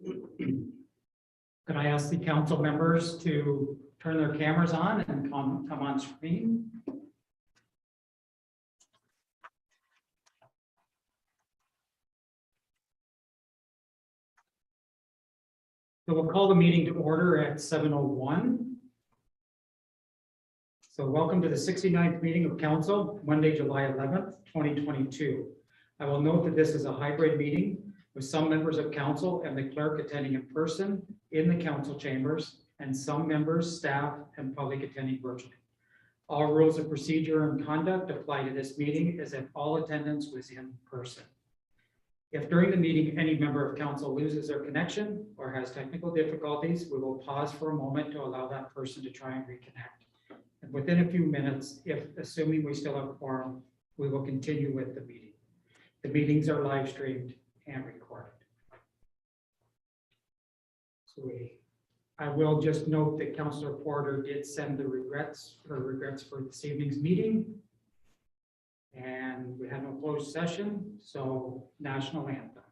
Could I ask the council members to turn their cameras on and come on screen? So we'll call the meeting to order at 7:01. So welcome to the 69th meeting of council, Monday, July 11th, 2022. I will note that this is a hybrid meeting with some members of council and the clerk attending in person in the council chambers and some members, staff, and public attending virtually. All rules of procedure and conduct apply to this meeting as if all attendance was in person. If during the meeting, any member of council loses their connection or has technical difficulties, we will pause for a moment to allow that person to try and reconnect. And within a few minutes, if assuming we still have a quorum, we will continue with the meeting. The meetings are live streamed and recorded. So I will just note that Councillor Porter did send the regrets for this evening's meeting. And we had no closed session, so national anthem.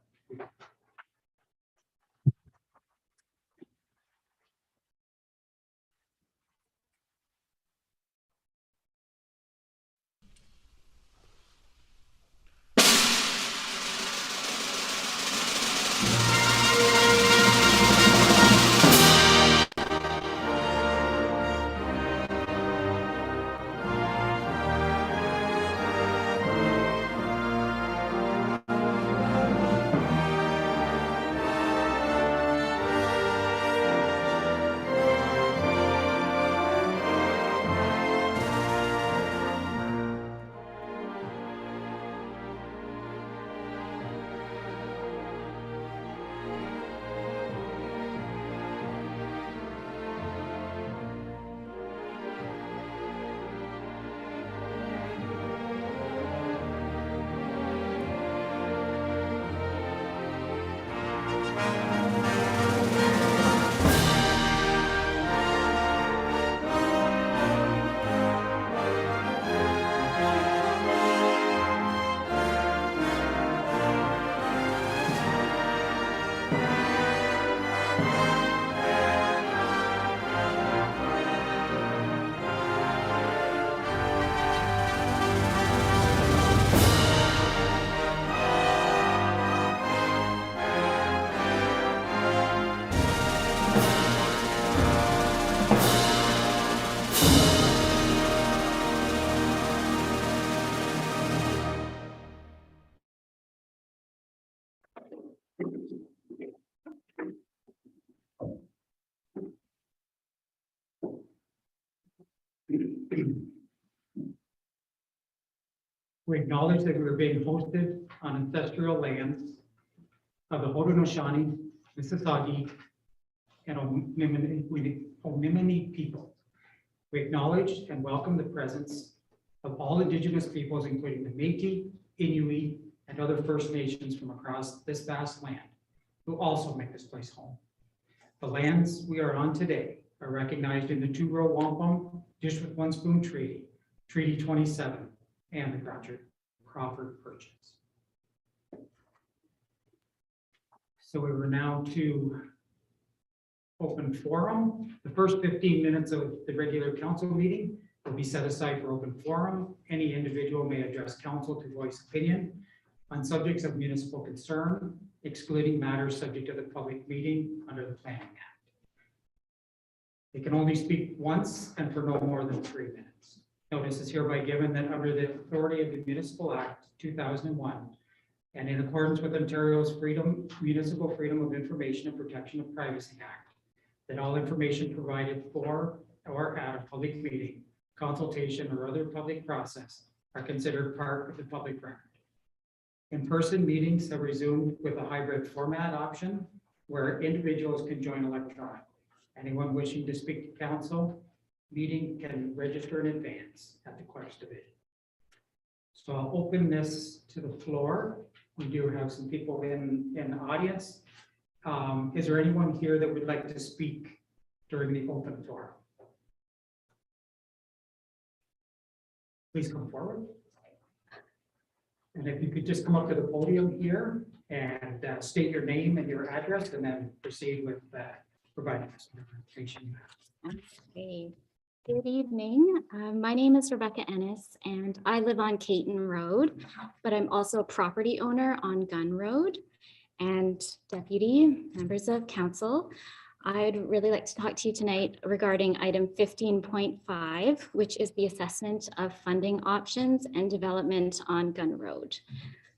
We acknowledge that we are being hosted on ancestral lands of the Haudenosaunee, Mississauga, and Omimini people. We acknowledge and welcome the presence of all Indigenous peoples, including the Métis, Inuit, and other First Nations from across this vast land, who also make this place home. The lands we are on today are recognized in the Two-Row Wampum Dish with One Spoon Treaty, Treaty 27, and the Crawford Purchase. So we were now to open forum. The first 15 minutes of the regular council meeting will be set aside for open forum. Any individual may address council to voice opinion on subjects of municipal concern, excluding matters subject to the public meeting under the Planning Act. They can only speak once and for no more than 3 minutes. Notice is hereby given that under the authority of the Municipal Act 2001 and in accordance with Ontario's Municipal Freedom of Information and Protection of Privacy Act, that all information provided for or at a public meeting, consultation, or other public process are considered part of the public record. In-person meetings have resumed with a hybrid format option where individuals can join electronically. Anyone wishing to speak to council meeting can register in advance at the clerk's division. So I'll open this to the floor. We do have some people in the audience. Is there anyone here that would like to speak during the open forum? Please come forward. And if you could just come up to the podium here and state your name and your address, and then proceed with providing us with information. Okay. Good evening. My name is Rebecca Ennis, and I live on Caton Road, but I'm also a property owner on Gun Road. And deputy, members of council, I'd really like to talk to you tonight regarding item 15.5, which is the assessment of funding options and development on Gun Road.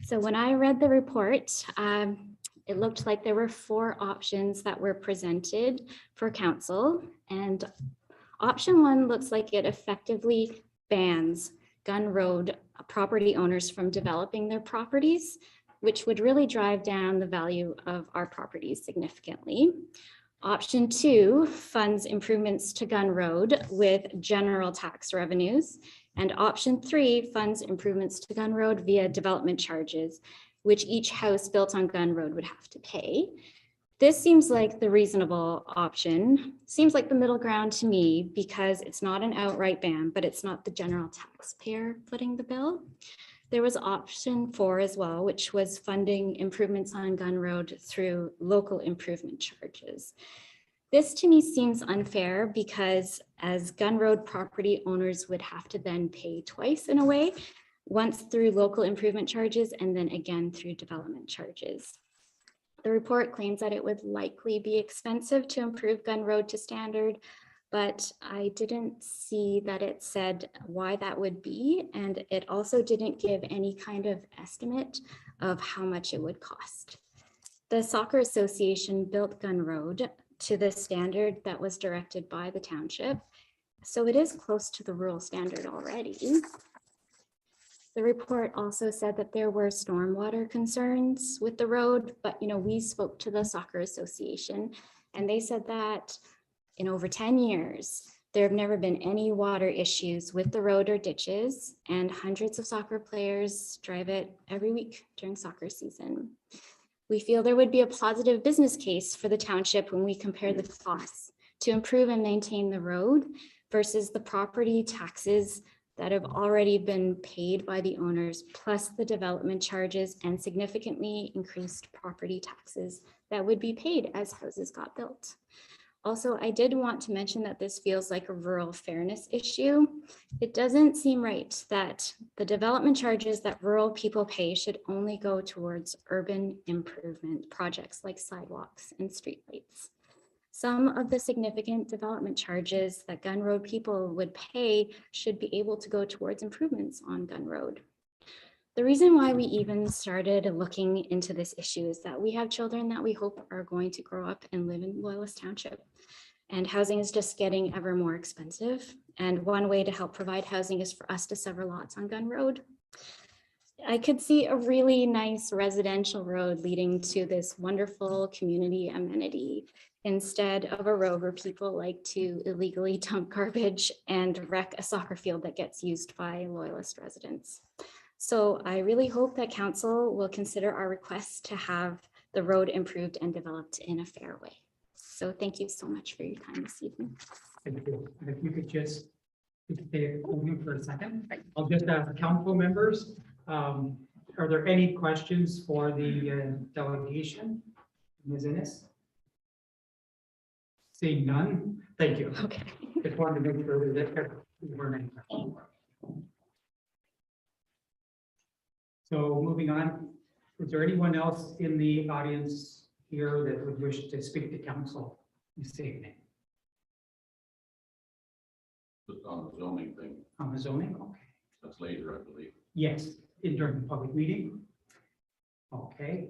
So when I read the report, it looked like there were 4 options that were presented for council, and option 1 looks like it effectively bans Gun Road property owners from developing their properties, which would really drive down the value of our properties significantly. Option 2 funds improvements to Gun Road with general tax revenues. And option 3 funds improvements to Gun Road via development charges, which each house built on Gun Road would have to pay. This seems like the reasonable option, seems like the middle ground to me, because it's not an outright ban, but it's not the general taxpayer footing the bill. There was option 4 as well, which was funding improvements on Gun Road through local improvement charges. This to me seems unfair because as Gun Road property owners would have to then pay twice in a way, once through local improvement charges and then again through development charges. The report claims that it would likely be expensive to improve Gun Road to standard, but I didn't see that it said why that would be. And it also didn't give any kind of estimate of how much it would cost. The Soccer Association built Gun Road to the standard that was directed by the township. So it is close to the rural standard already. The report also said that there were stormwater concerns with the road, but we spoke to the Soccer Association and they said that in over 10 years, there have never been any water issues with the road or ditches, and hundreds of soccer players drive it every week during soccer season. We feel there would be a positive business case for the township when we compare the costs to improve and maintain the road versus the property taxes that have already been paid by the owners, plus the development charges and significantly increased property taxes that would be paid as houses got built. Also, I did want to mention that this feels like a rural fairness issue. It doesn't seem right that the development charges that rural people pay should only go towards urban improvement projects like sidewalks and streetlights. Some of the significant development charges that Gun Road people would pay should be able to go towards improvements on Gun Road. The reason why we even started looking into this issue is that we have children that we hope are going to grow up and live in Loyalist Township. And housing is just getting ever more expensive. And one way to help provide housing is for us to sever lots on Gun Road. I could see a really nice residential road leading to this wonderful community amenity instead of a road where people like to illegally dump garbage and wreck a soccer field that gets used by Loyalist residents. So I really hope that council will consider our request to have the road improved and developed in a fair way. So thank you so much for your time this evening. Thank you. And if you could just stay for a second, I'll just ask council members, are there any questions for the delegation? Ms. Ennis? Seeing none, thank you. Okay. Just wanted to make sure that there weren't any questions. So moving on, is there anyone else in the audience here that would wish to speak to council this evening? Just on the zoning thing, On the zoning? Okay. that's later, I believe. Yes, during the public meeting. Okay.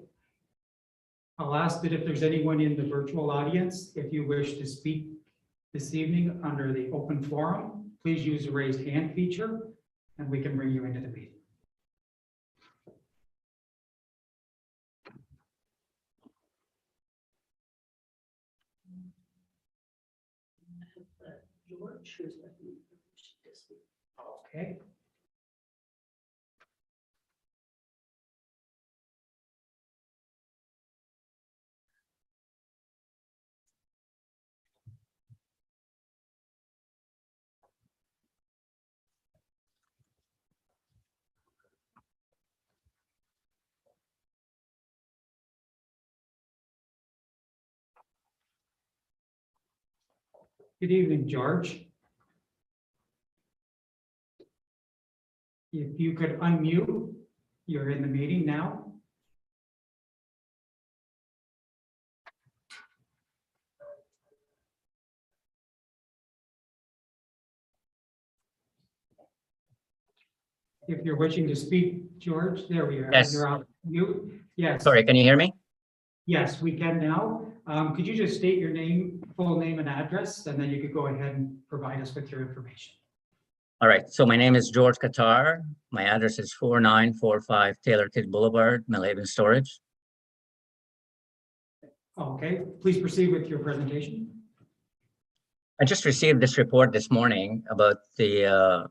I'll ask that if there's anyone in the virtual audience, if you wish to speak this evening under the open forum, please use the raised hand feature and we can bring you into the meeting. George, who's with me. Okay. Good evening, George. If you could unmute, you're in the meeting now. If you're wishing to speak, George, there we are. Yes. You're on mute. Yes. Sorry, can you hear me? Yes, we can now. Could you just state your name, full name and address, and then you could go ahead and provide us with your information. All right, so my name is George Qatar. My address is 4945 Taylor Kidd Boulevard, Millhaven Storage. Okay, please proceed with your presentation. I just received this report this morning about I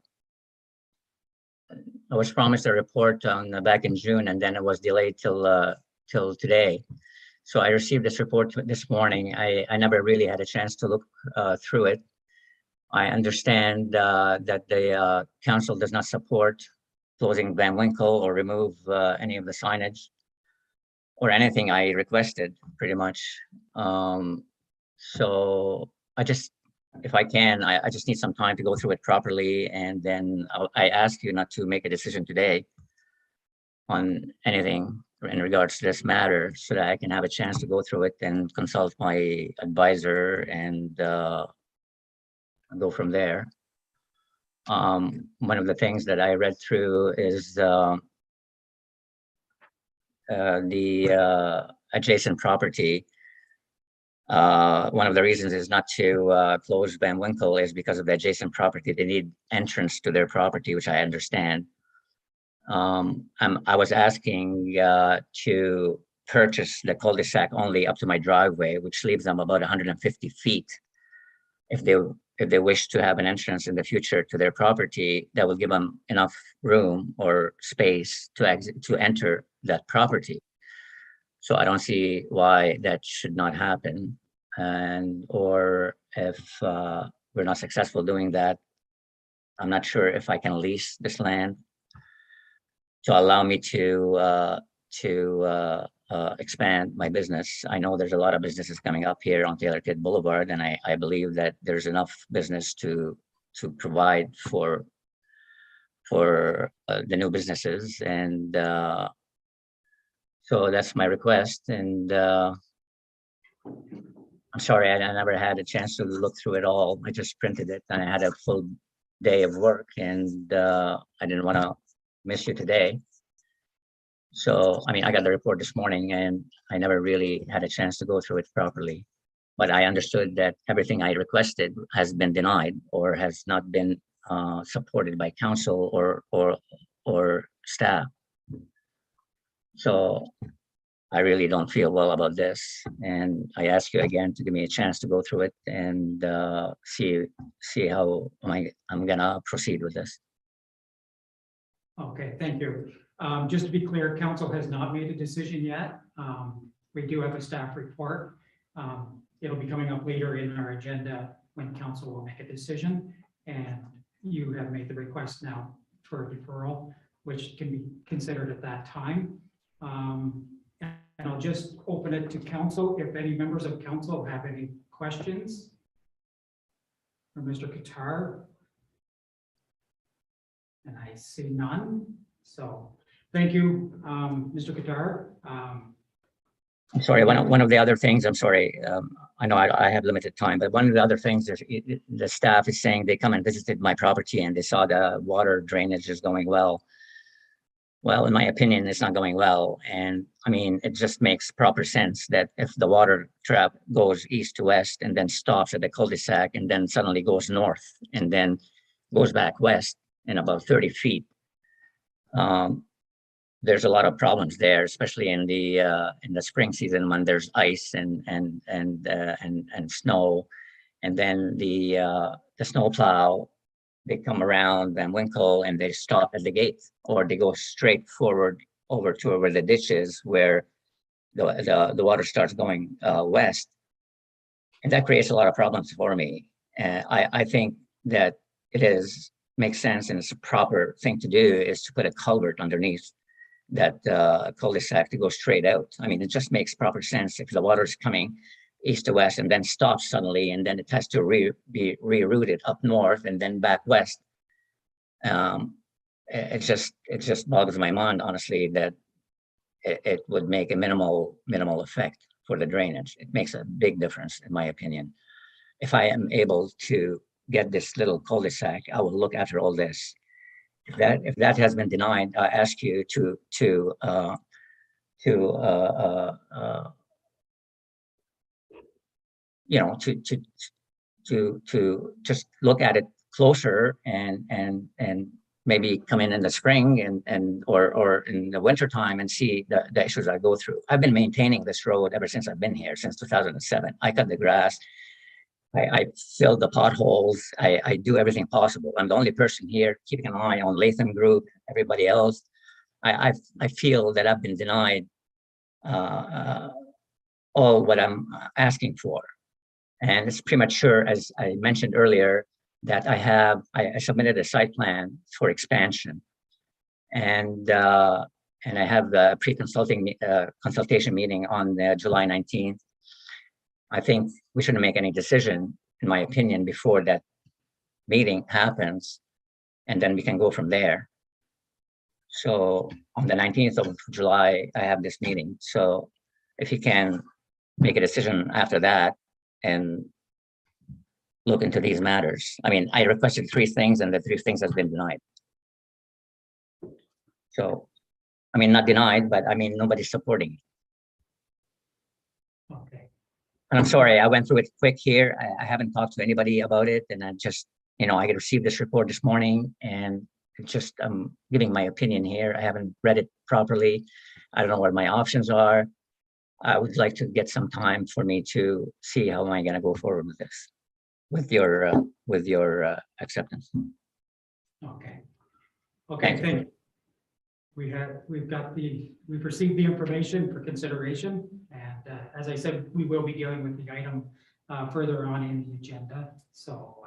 was promised a report on back in June, and then it was delayed till today. So I received this report this morning. I never really had a chance to look through it. I understand that the council does not support closing Van Winkle or remove any of the signage or anything I requested, pretty much. So if I can, I just need some time to go through it properly, and then I ask you not to make a decision today on anything in regards to this matter, so that I can have a chance to go through it and consult my advisor and go from there. One of the things that I read through is the adjacent property. One of the reasons is not to close Van Winkle is because of the adjacent property. They need entrance to their property, which I understand. I was asking to purchase the cul-de-sac only up to my driveway, which leaves them about 150 feet. If they wish to have an entrance in the future to their property, that will give them enough room or space to enter that property. So I don't see why that should not happen. Or if we're not successful doing that, I'm not sure if I can lease this land to allow me to expand my business. I know there's a lot of businesses coming up here on Taylor Kidd Boulevard, and I believe that there's enough business to provide for the new businesses. And so that's my request. And I'm sorry, I never had a chance to look through it all. I just printed it, and I had a full day of work, and I didn't want to miss you today. So, I mean, I got the report this morning, and I never really had a chance to go through it properly. But I understood that everything I requested has been denied or has not been supported by council or staff. So I really don't feel well about this, and I ask you again to give me a chance to go through it and see how I'm gonna proceed with this. Okay, thank you. Just to be clear, council has not made a decision yet. We do have a staff report. It'll be coming up later in our agenda when council will make a decision. And you have made the request now for a deferral, which can be considered at that time. And I'll just open it to council. If any members of council have any questions for Mr. Qatar. And I see none. So thank you, Mr. Qatar. I'm sorry, one of the other things, I'm sorry, I know I have limited time, but one of the other things is the staff is saying they come and visited my property and they saw the water drainage is going well. Well, in my opinion, it's not going well. And I mean, it just makes proper sense that if the water trap goes east to west and then stops at the cul-de-sac and then suddenly goes north and then goes back west in about 30 feet, there's a lot of problems there, especially in the spring season when there's ice and snow, and then the snow plow, they come around Van Winkle and they stop at the gate, or they go straight forward over to where the ditch is, where the water starts going west, and that creates a lot of problems for me. I think that makes sense, and it's a proper thing to do is to put a culvert underneath that cul-de-sac to go straight out. I mean, it just makes proper sense. If the water is coming east to west and then stops suddenly, and then it has to be rerouted up north and then back west. It just boggles my mind, honestly, that it would make a minimal effect for the drainage. It makes a big difference, in my opinion. If I am able to get this little cul-de-sac, I will look after all this. If that has been denied, I ask you to you know, to just look at it closer and maybe come in the spring or in the winter time and see the issues I go through. I've been maintaining this road ever since I've been here, since 2007. I cut the grass, I fill the potholes, I do everything possible. I'm the only person here keeping an eye on Latham Group, everybody else. I feel that I've been denied all what I'm asking for. And it's premature, as I mentioned earlier, that I submitted a site plan for expansion. And I have the consultation meeting on July 19th. I think we shouldn't make any decision, in my opinion, before that meeting happens, and then we can go from there. So on the 19th of July, I have this meeting. So if you can make a decision after that and look into these matters. I mean, I requested 3 things and the 3 things has been denied. So, I mean, not denied, but I mean, nobody's supporting. Okay. And I'm sorry, I went through it quick here. I haven't talked to anybody about it. And I just, you know, I received this report this morning and it's just, I'm giving my opinion here. I haven't read it properly. I don't know what my options are. I would like to get some time for me to see how am I going to go forward with this, with your acceptance. Okay. Okay, thank you. We've received the information for consideration. And as I said, we will be dealing with the item further on in the agenda. So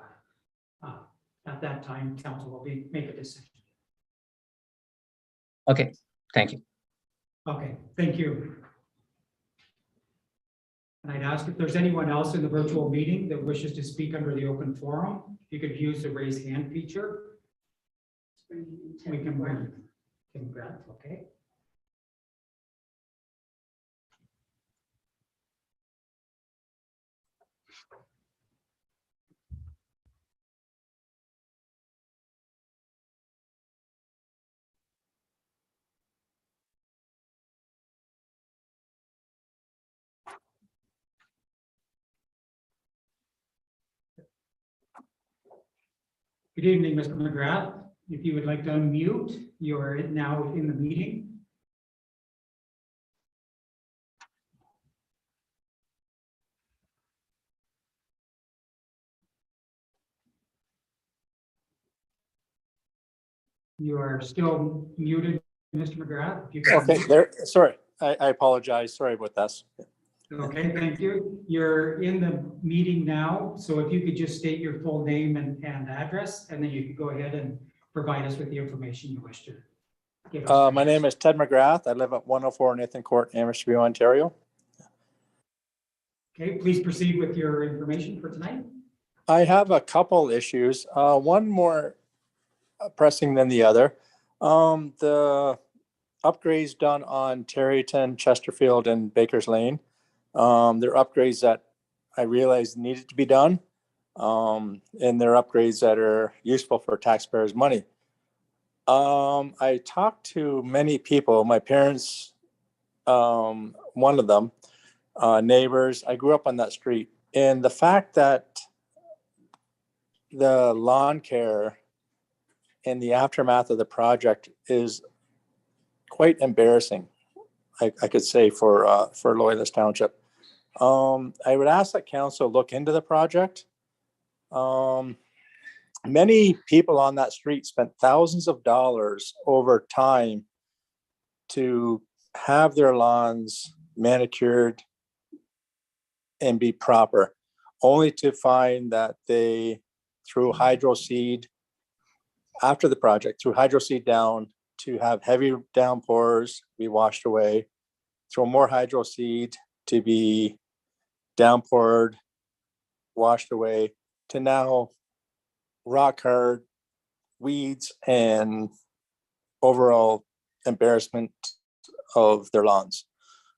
at that time, council will make a decision. Okay, thank you. Okay, thank you. And I'd ask if there's anyone else in the virtual meeting that wishes to speak under the open forum, you could use the raise hand feature. We can bring Tim Grant, okay? Good evening, Mr. McGrath. If you would like to unmute, you are now in the meeting. You are still muted, Mr. McGrath. If you could Okay, unmute. there, sorry, I apologize. Sorry about that. Okay, thank you. You're in the meeting now, so if you could just state your full name and address, and then you could go ahead and provide us with the information you wish to give us. My name is Ted McGrath. I live at 104 Nathan Court, Amherst, Ontario. Okay, please proceed with your information for tonight. I have a couple issues, one more pressing than the other. The upgrades done on Terryton, Chesterfield, and Baker's Lane. They're upgrades that I realized needed to be done. And they're upgrades that are useful for taxpayers' money. I talked to many people, my parents, one of them, neighbors. I grew up on that street. And the fact that the lawn care in the aftermath of the project is quite embarrassing, I could say, for Loyalist Township. I would ask that council look into the project. Many people on that street spent thousands of dollars over time to have their lawns manicured and be proper, only to find that they threw hydro seed after the project, threw hydro seed down to have heavy downpours be washed away, throw more hydro seed to be downpoured, washed away, to now rock hard, weeds, and overall embarrassment of their lawns.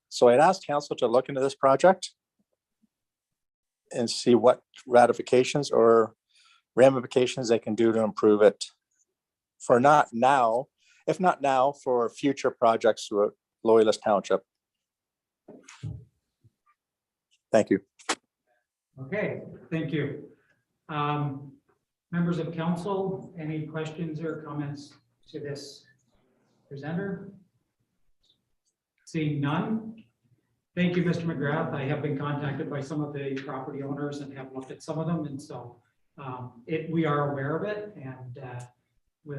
So I'd asked council to look into this project and see what ratifications or ramifications they can do to improve it for not now, if not now, for future projects throughout Loyalist Township. Thank you. Okay, thank you. Members of council, any questions or comments to this presenter? Seeing none. Thank you, Mr. McGrath. I have been contacted by some of the property owners and have looked at some of them, and so we are aware of it, and we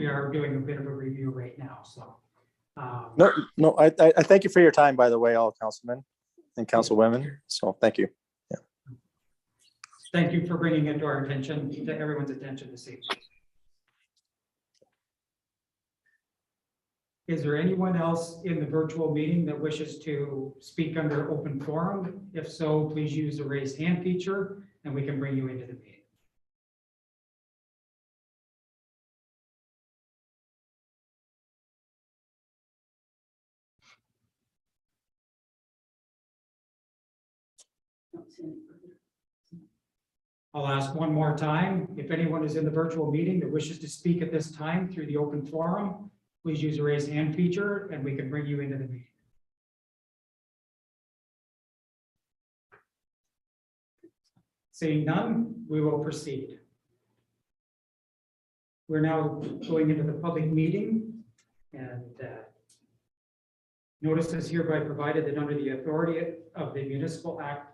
are doing a bit of a review right now, so. No, I thank you for your time, by the way, all councilmen and councilwomen. So thank you. Thank you for bringing it to our attention, to everyone's attention this evening. Is there anyone else in the virtual meeting that wishes to speak under open forum? If so, please use the raise hand feature and we can bring you into the meeting. Don't see any further. I'll ask one more time. If anyone is in the virtual meeting that wishes to speak at this time through the open forum, please use the raise hand feature and we can bring you into the meeting. Seeing none, we will proceed. We're now going into the public meeting, and notice is hereby provided that under the authority of the Municipal Act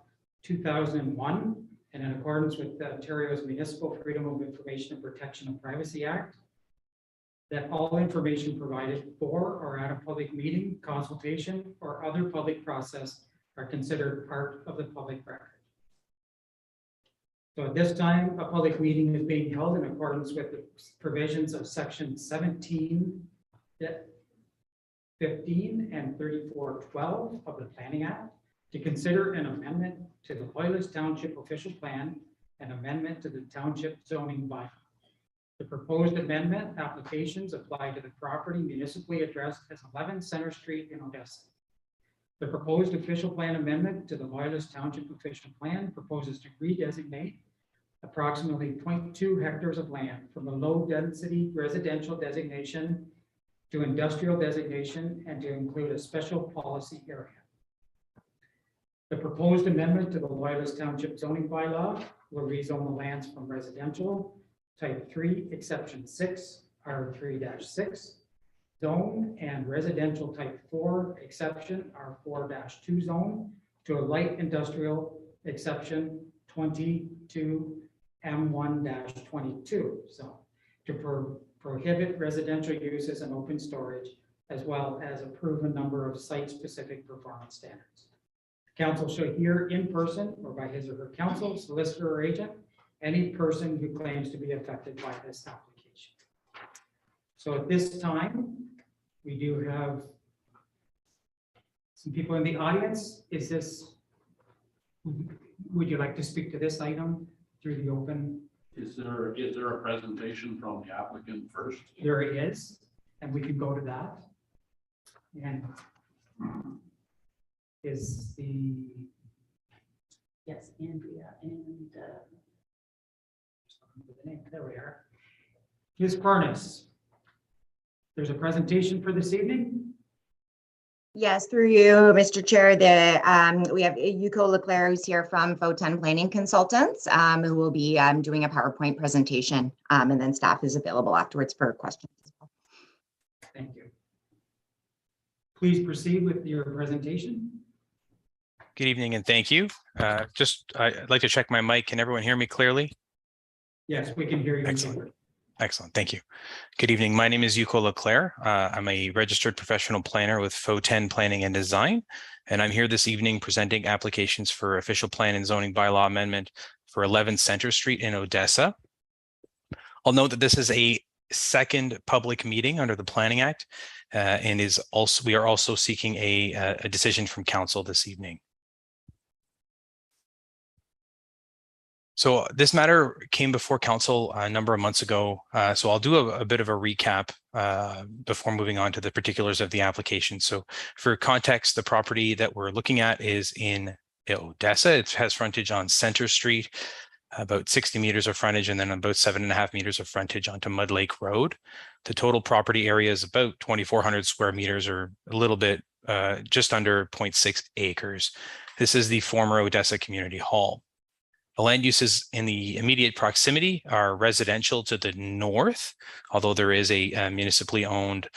2001 and in accordance with Ontario's Municipal Freedom of Information and Protection of Privacy Act, that all information provided for or at a public meeting, consultation, or other public process are considered part of the public record. So at this time, a public meeting is being held in accordance with the provisions of section 17, 15, and 3412 of the Planning Act to consider an amendment to the Loyalist Township Official Plan and amendment to the Township Zoning Bylaw. The proposed amendment applications apply to the property municipally addressed as 11 Center Street in Odessa. The proposed official plan amendment to the Loyalist Township Official Plan proposes to redesignate approximately 0.2 hectares of land from a low-density residential designation to industrial designation and to include a special policy area. The proposed amendment to the Loyalist Township zoning bylaw will rezone the lands from residential type 3, exception 6, R3-6 zone and residential type 4, exception R4-2 zone to a light industrial exception 22 M1-22 zone to prohibit residential uses and open storage, as well as approve a number of site-specific performance standards. Council shall hear in person or by his or her counsel, solicitor, or agent any person who claims to be affected by this application. So at this time, we do have some people in the audience. Would you like to speak to this item through the open? Is there a presentation from the applicant first? There is, and we can go to that. And is the, Yes, Andrea, and there we are. Ms. Parnas, there's a presentation for this evening. Yes, through you, Mr. Chair, we have Yuko Leclerc, who's here from FO10 Planning Consultants, who will be doing a PowerPoint presentation, and then staff is available afterwards for questions as well. Thank you. Please proceed with your presentation. Good evening and thank you. I'd like to check my mic. Can everyone hear me clearly? Yes, we can hear you. Excellent. Excellent. Thank you. Good evening. My name is Yuko Leclerc. I'm a registered professional planner with FO10 Planning and Design, and I'm here this evening presenting applications for official plan and zoning bylaw amendment for 11 Center Street in Odessa. I'll note that this is a second public meeting under the Planning Act, and we are also seeking a decision from council this evening. So this matter came before council a number of months ago. So I'll do a bit of a recap before moving on to the particulars of the application. So for context, the property that we're looking at is in Odessa. It has frontage on Center Street, about 60 meters of frontage, and then about 7.5 meters of frontage onto Mud Lake Road. The total property area is about 2,400 square meters, or a little bit, just under 0.6 acres. This is the former Odessa Community Hall. The land uses in the immediate proximity are residential to the north, although there is a municipally owned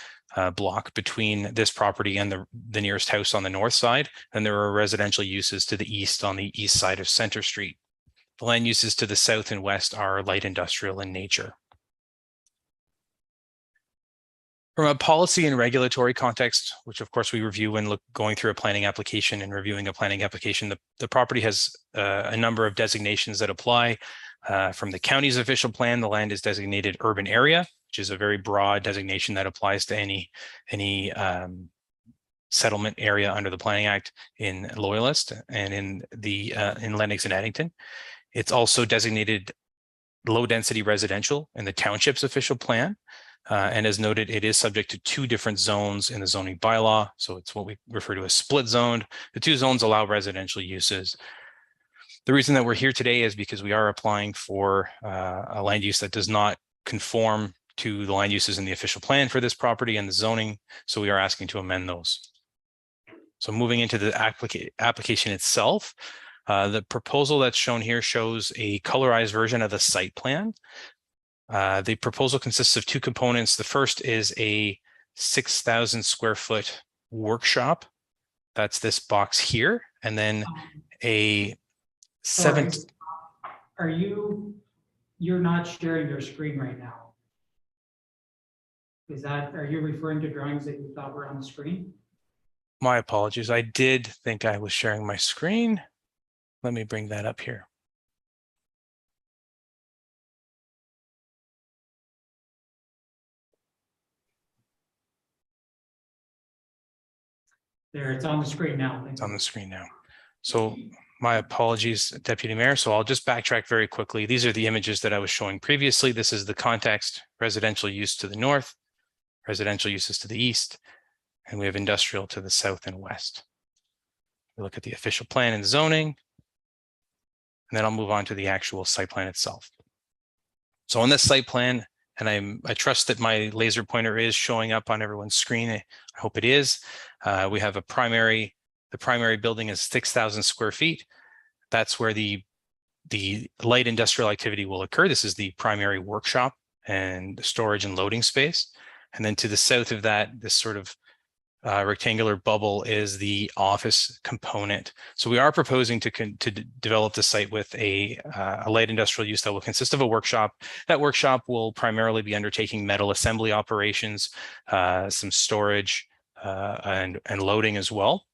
block between this property and the nearest house on the north side. And there are residential uses to the east on the east side of Center Street. The land uses to the south and west are light industrial in nature. From a policy and regulatory context, which of course we review when going through a planning application and reviewing a planning application, the property has a number of designations that apply. From the county's official plan, the land is designated urban area, which is a very broad designation that applies to any settlement area under the Planning Act in Loyalist and in Lennox and Addington. It's also designated low density residential in the township's official plan. And as noted, it is subject to 2 different zones in the zoning bylaw. So it's what we refer to as split zoned. The 2 zones allow residential uses. The reason that we're here today is because we are applying for a land use that does not conform to the land uses in the official plan for this property and the zoning. So we are asking to amend those. So moving into the application itself, the proposal that's shown here shows a colorized version of the site plan. The proposal consists of 2 components. The first is a 6,000 square foot workshop. That's this box here. And then a Sorry, you're not sharing your screen right now? Are you referring to drawings that you thought were on the screen? My apologies. I did think I was sharing my screen. Let me bring that up here. There, it's on the screen now. It's on the screen now. So my apologies, Deputy Mayor. So I'll just backtrack very quickly. These are the images that I was showing previously. This is the context: residential use to the north, residential uses to the east, and we have industrial to the south and west. We look at the official plan and zoning, and then I'll move on to the actual site plan itself. So on this site plan, and I trust that my laser pointer is showing up on everyone's screen. I hope it is. We have the primary building is 6,000 square feet. That's where the light industrial activity will occur. This is the primary workshop and storage and loading space. And then to the south of that, this sort of rectangular bubble is the office component. So we are proposing to develop the site with a light industrial use that will consist of a workshop. That workshop will primarily be undertaking metal assembly operations, some storage, and loading as well.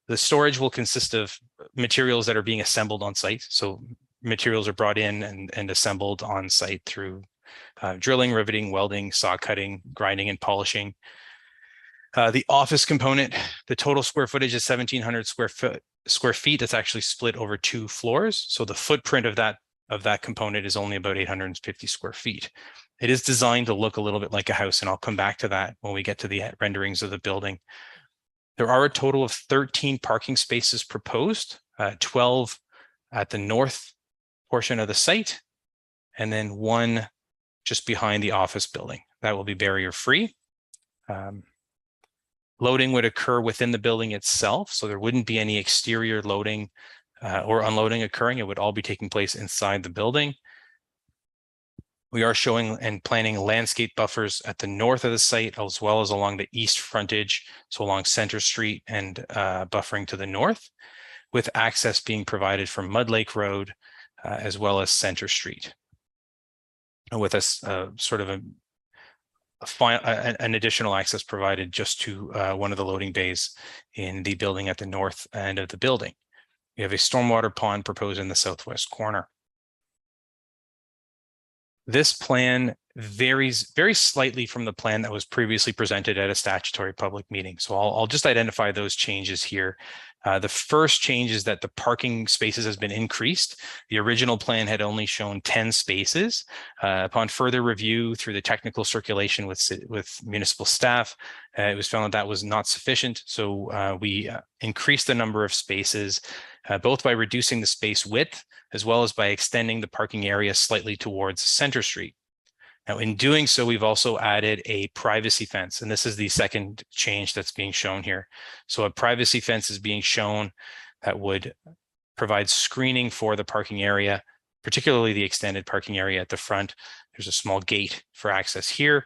The storage will consist of materials that are being assembled on site. So materials are brought in and assembled on site through drilling, riveting, welding, saw cutting, grinding, and polishing. The office component, the total square footage is 1,700 square feet. That's actually split over 2 floors. So the footprint of that component is only about 850 square feet. It is designed to look a little bit like a house, and I'll come back to that when we get to the renderings of the building. There are a total of 13 parking spaces proposed, 12 at the north portion of the site, and then 1 just behind the office building. That will be barrier free. Loading would occur within the building itself, so there wouldn't be any exterior loading or unloading occurring. It would all be taking place inside the building. We are showing and planning landscape buffers at the north of the site, as well as along the east frontage, so along Center Street and buffering to the north, with access being provided from Mud Lake Road, as well as Center Street. And with a sort of an additional access provided just to one of the loading bays in the building at the north end of the building. We have a stormwater pond proposed in the southwest corner. This plan varies very slightly from the plan that was previously presented at a statutory public meeting. So I'll just identify those changes here. The first change is that the parking spaces has been increased. The original plan had only shown 10 spaces. Upon further review through the technical circulation with municipal staff, it was found that was not sufficient. So we increased the number of spaces, both by reducing the space width as well as by extending the parking area slightly towards Center Street. Now, in doing so, we've also added a privacy fence, and this is the second change that's being shown here. So a privacy fence is being shown that would provide screening for the parking area, particularly the extended parking area at the front. There's a small gate for access here,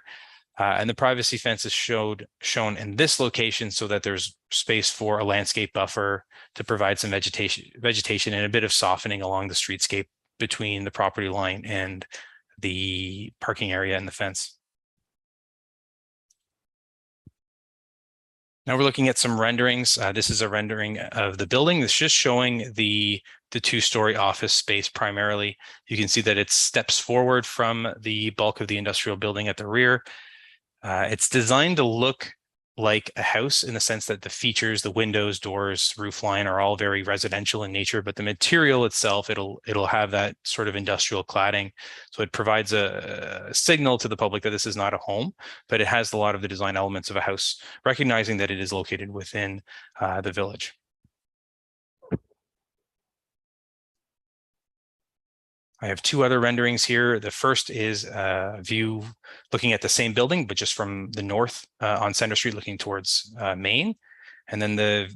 and the privacy fence is shown in this location so that there's space for a landscape buffer to provide some vegetation and a bit of softening along the streetscape between the property line and the parking area and the fence. Now we're looking at some renderings. This is a rendering of the building. It's just showing the two-story office space primarily. You can see that it steps forward from the bulk of the industrial building at the rear. It's designed to look like a house in the sense that the features, the windows, doors, roof line are all very residential in nature, but the material itself, it'll have that sort of industrial cladding. So it provides a signal to the public that this is not a home, but it has a lot of the design elements of a house, recognizing that it is located within the village. I have two other renderings here. The first is a view looking at the same building, but just from the north on Center Street, looking towards Main. And then the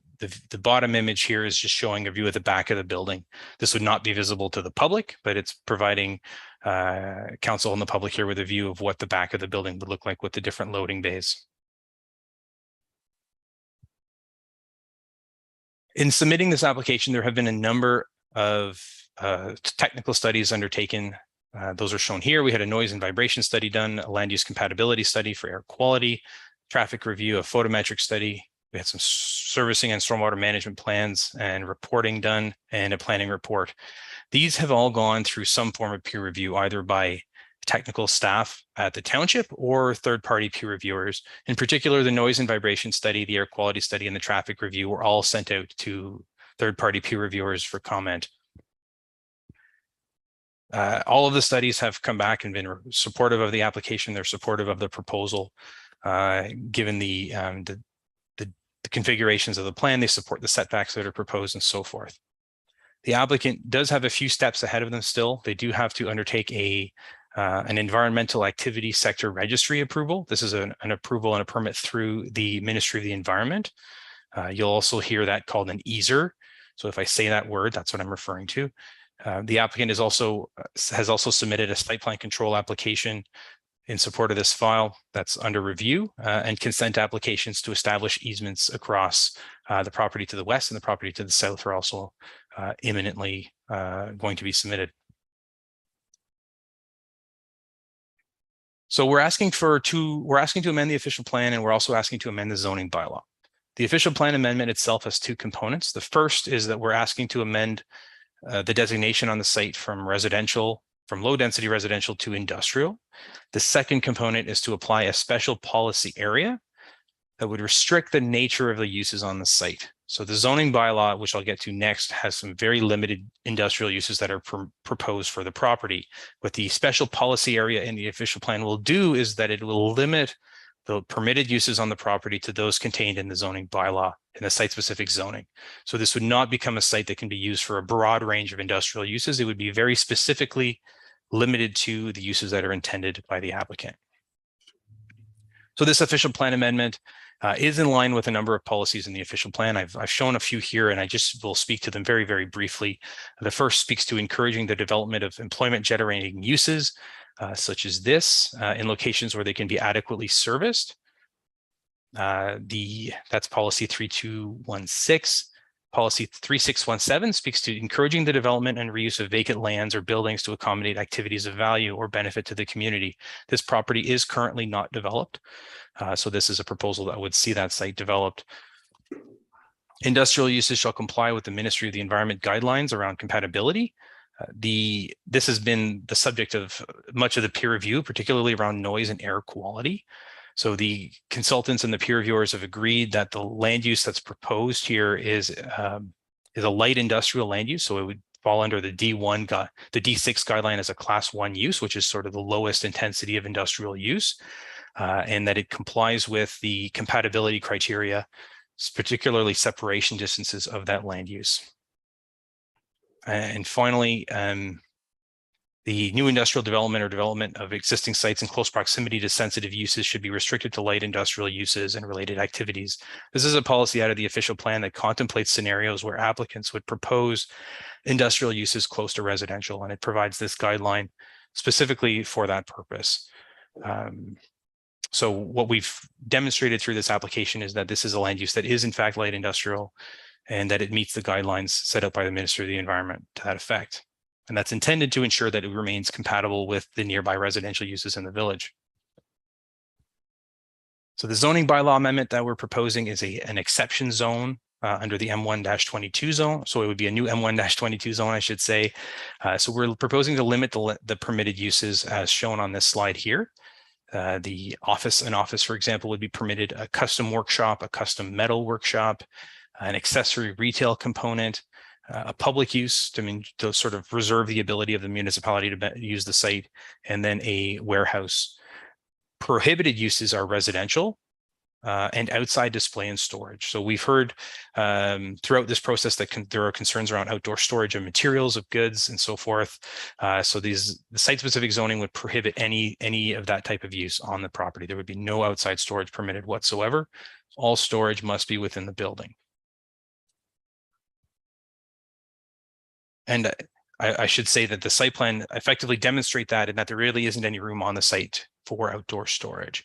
bottom image here is just showing a view of the back of the building. This would not be visible to the public, but it's providing council and the public here with a view of what the back of the building would look like with the different loading bays. In submitting this application, there have been a number of technical studies undertaken. Those are shown here. We had a noise and vibration study done, a land use compatibility study for air quality, traffic review, a photometric study. We had some servicing and stormwater management plans and reporting done, and a planning report. These have all gone through some form of peer review, either by technical staff at the township or third-party peer reviewers. In particular, the noise and vibration study, the air quality study, and the traffic review were all sent out to third-party peer reviewers for comment. All of the studies have come back and been supportive of the application. They're supportive of the proposal, given the configurations of the plan. They support the setbacks that are proposed and so forth. The applicant does have a few steps ahead of them still. They do have to undertake an environmental activity sector registry approval. This is an approval and a permit through the Ministry of the Environment. You'll also hear that called an EASR. So if I say that word, that's what I'm referring to. The applicant has also submitted a site plan control application in support of this file that's under review, and consent applications to establish easements across the property to the west and the property to the south are also imminently going to be submitted. So we're asking to amend the official plan, and we're also asking to amend the zoning bylaw. The official plan amendment itself has two components. The first is that we're asking to amend the designation on the site from low density residential to industrial. The second component is to apply a special policy area that would restrict the nature of the uses on the site. So the zoning bylaw, which I'll get to next, has some very limited industrial uses that are proposed for the property. What the special policy area in the official plan will do is that it will limit the permitted uses on the property to those contained in the zoning bylaw in the site-specific zoning. So this would not become a site that can be used for a broad range of industrial uses. It would be very specifically limited to the uses that are intended by the applicant. So this official plan amendment is in line with a number of policies in the official plan. I've shown a few here, and I just will speak to them very, very briefly. The first speaks to encouraging the development of employment generating uses, such as this, in locations where they can be adequately serviced. That's policy 3216. Policy 3617 speaks to encouraging the development and reuse of vacant lands or buildings to accommodate activities of value or benefit to the community. This property is currently not developed. So this is a proposal that would see that site developed. Industrial uses shall comply with the Ministry of the Environment guidelines around compatibility. This has been the subject of much of the peer review, particularly around noise and air quality. So the consultants and the peer reviewers have agreed that the land use that's proposed here is a light industrial land use. So it would fall under the D1, the D6 guideline as a class 1 use, which is sort of the lowest intensity of industrial use, and that it complies with the compatibility criteria, particularly separation distances of that land use. And finally, the new industrial development or development of existing sites in close proximity to sensitive uses should be restricted to light industrial uses and related activities. This is a policy out of the official plan that contemplates scenarios where applicants would propose industrial uses close to residential, and it provides this guideline specifically for that purpose. So what we've demonstrated through this application is that this is a land use that is in fact light industrial, and that it meets the guidelines set out by the Minister of the Environment to that effect. And that's intended to ensure that it remains compatible with the nearby residential uses in the village. So the zoning bylaw amendment that we're proposing is an exception zone under the M1-22 zone. So it would be a new M1-22 zone, I should say. So we're proposing to limit the permitted uses as shown on this slide here. An office, for example, would be permitted a custom workshop, a custom metal workshop, an accessory retail component, a public use to sort of reserve the ability of the municipality to use the site, and then a warehouse. Prohibited uses are residential and outside display and storage. So we've heard throughout this process that there are concerns around outdoor storage of materials, of goods, and so forth. So the site-specific zoning would prohibit any of that type of use on the property. There would be no outside storage permitted whatsoever. All storage must be within the building. And I should say that the site plan effectively demonstrate that, and that there really isn't any room on the site for outdoor storage.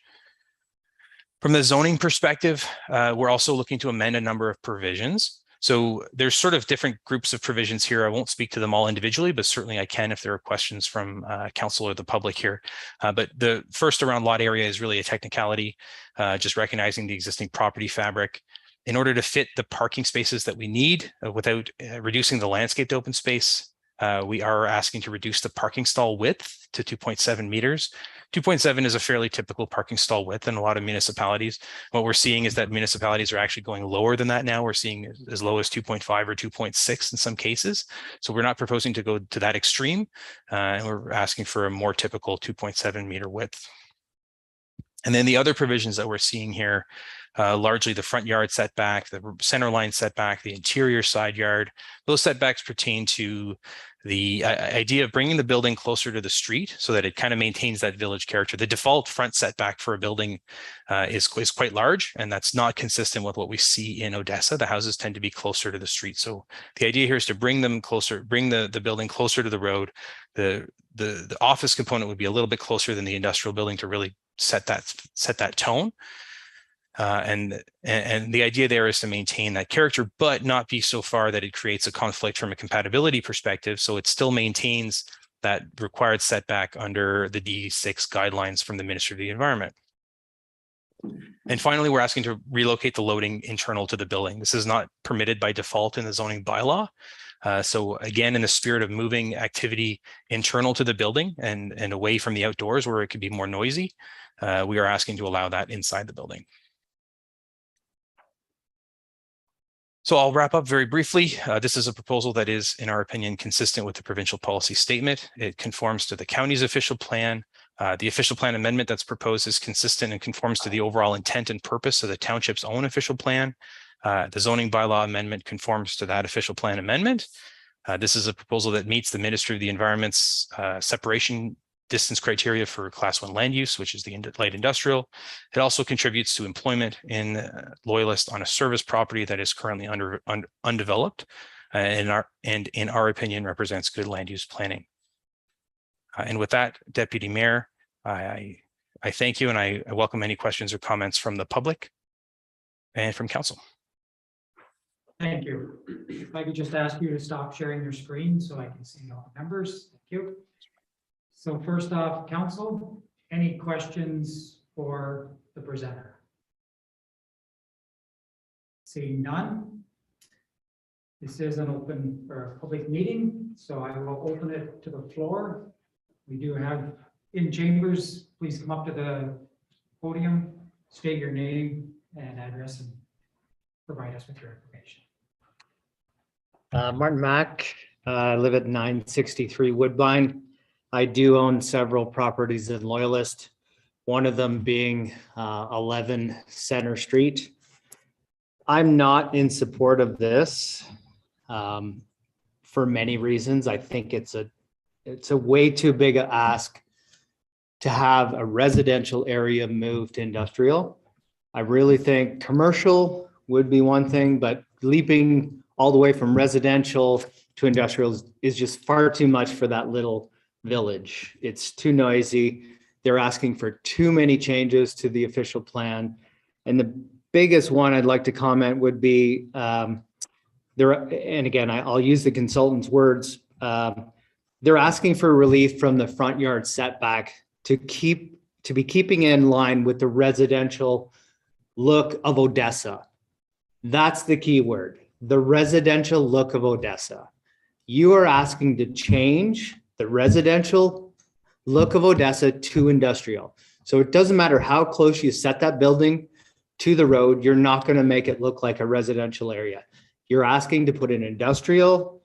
From the zoning perspective, we're also looking to amend a number of provisions. So there's sort of different groups of provisions here. I won't speak to them all individually, but certainly I can if there are questions from council or the public here. But the first around lot area is really a technicality, just recognizing the existing property fabric. In order to fit the parking spaces that we need without reducing the landscaped open space, we are asking to reduce the parking stall width to 2.7 meters. 2.7 is a fairly typical parking stall width in a lot of municipalities. What we're seeing is that municipalities are actually going lower than that now. We're seeing as low as 2.5 or 2.6 in some cases. So we're not proposing to go to that extreme, and we're asking for a more typical 2.7 meter width. And then the other provisions that we're seeing here, largely the front yard setback, the center line setback, the interior side yard, those setbacks pertain to the idea of bringing the building closer to the street so that it kind of maintains that village character. The default front setback for a building is quite large, and that's not consistent with what we see in Odessa. The houses tend to be closer to the street. So the idea here is to bring them closer, bring the building closer to the road. The office component would be a little bit closer than the industrial building to really set that tone. And the idea there is to maintain that character, but not be so far that it creates a conflict from a compatibility perspective. So it still maintains that required setback under the D6 guidelines from the Ministry of the Environment. And finally, we're asking to relocate the loading internal to the building. This is not permitted by default in the zoning bylaw. So again, in the spirit of moving activity internal to the building and away from the outdoors where it could be more noisy, we are asking to allow that inside the building. So I'll wrap up very briefly. This is a proposal that is, in our opinion, consistent with the provincial policy statement. It conforms to the county's official plan. The official plan amendment that's proposed is consistent and conforms to the overall intent and purpose of the township's own official plan. The zoning bylaw amendment conforms to that official plan amendment. This is a proposal that meets the Ministry of the Environment's separation distance criteria for Class 1 land use, which is the light industrial. It also contributes to employment in Loyalist on a service property that is currently undeveloped, and in our opinion represents good land use planning. And with that, Deputy Mayor, I thank you, and I welcome any questions or comments from the public and from council. Thank you. If I could just ask you to stop sharing your screen so I can see all the members. Thank you. So first off, council, any questions for the presenter? Seeing none. This is an open or a public meeting, so I will open it to the floor. We do have in chambers, please come up to the podium, state your name and address and provide us with your information. Martin Mack, I live at 963 Woodbine. I do own several properties in Loyalist, one of them being 11 Center Street. I'm not in support of this for many reasons. I think it's a way too big a ask to have a residential area move to industrial. I really think commercial would be one thing, but leaping all the way from residential to industrial is just far too much for that little village. It's too noisy. They're asking for too many changes to the official plan. And the biggest one I'd like to comment would be and again, I'll use the consultant's words. They're asking for relief from the front yard setback to be keeping in line with the residential look of Odessa. That's the key word, the residential look of Odessa. You are asking to change the residential look of Odessa to industrial. So it doesn't matter how close you set that building to the road, you're not going to make it look like a residential area. You're asking to put an industrial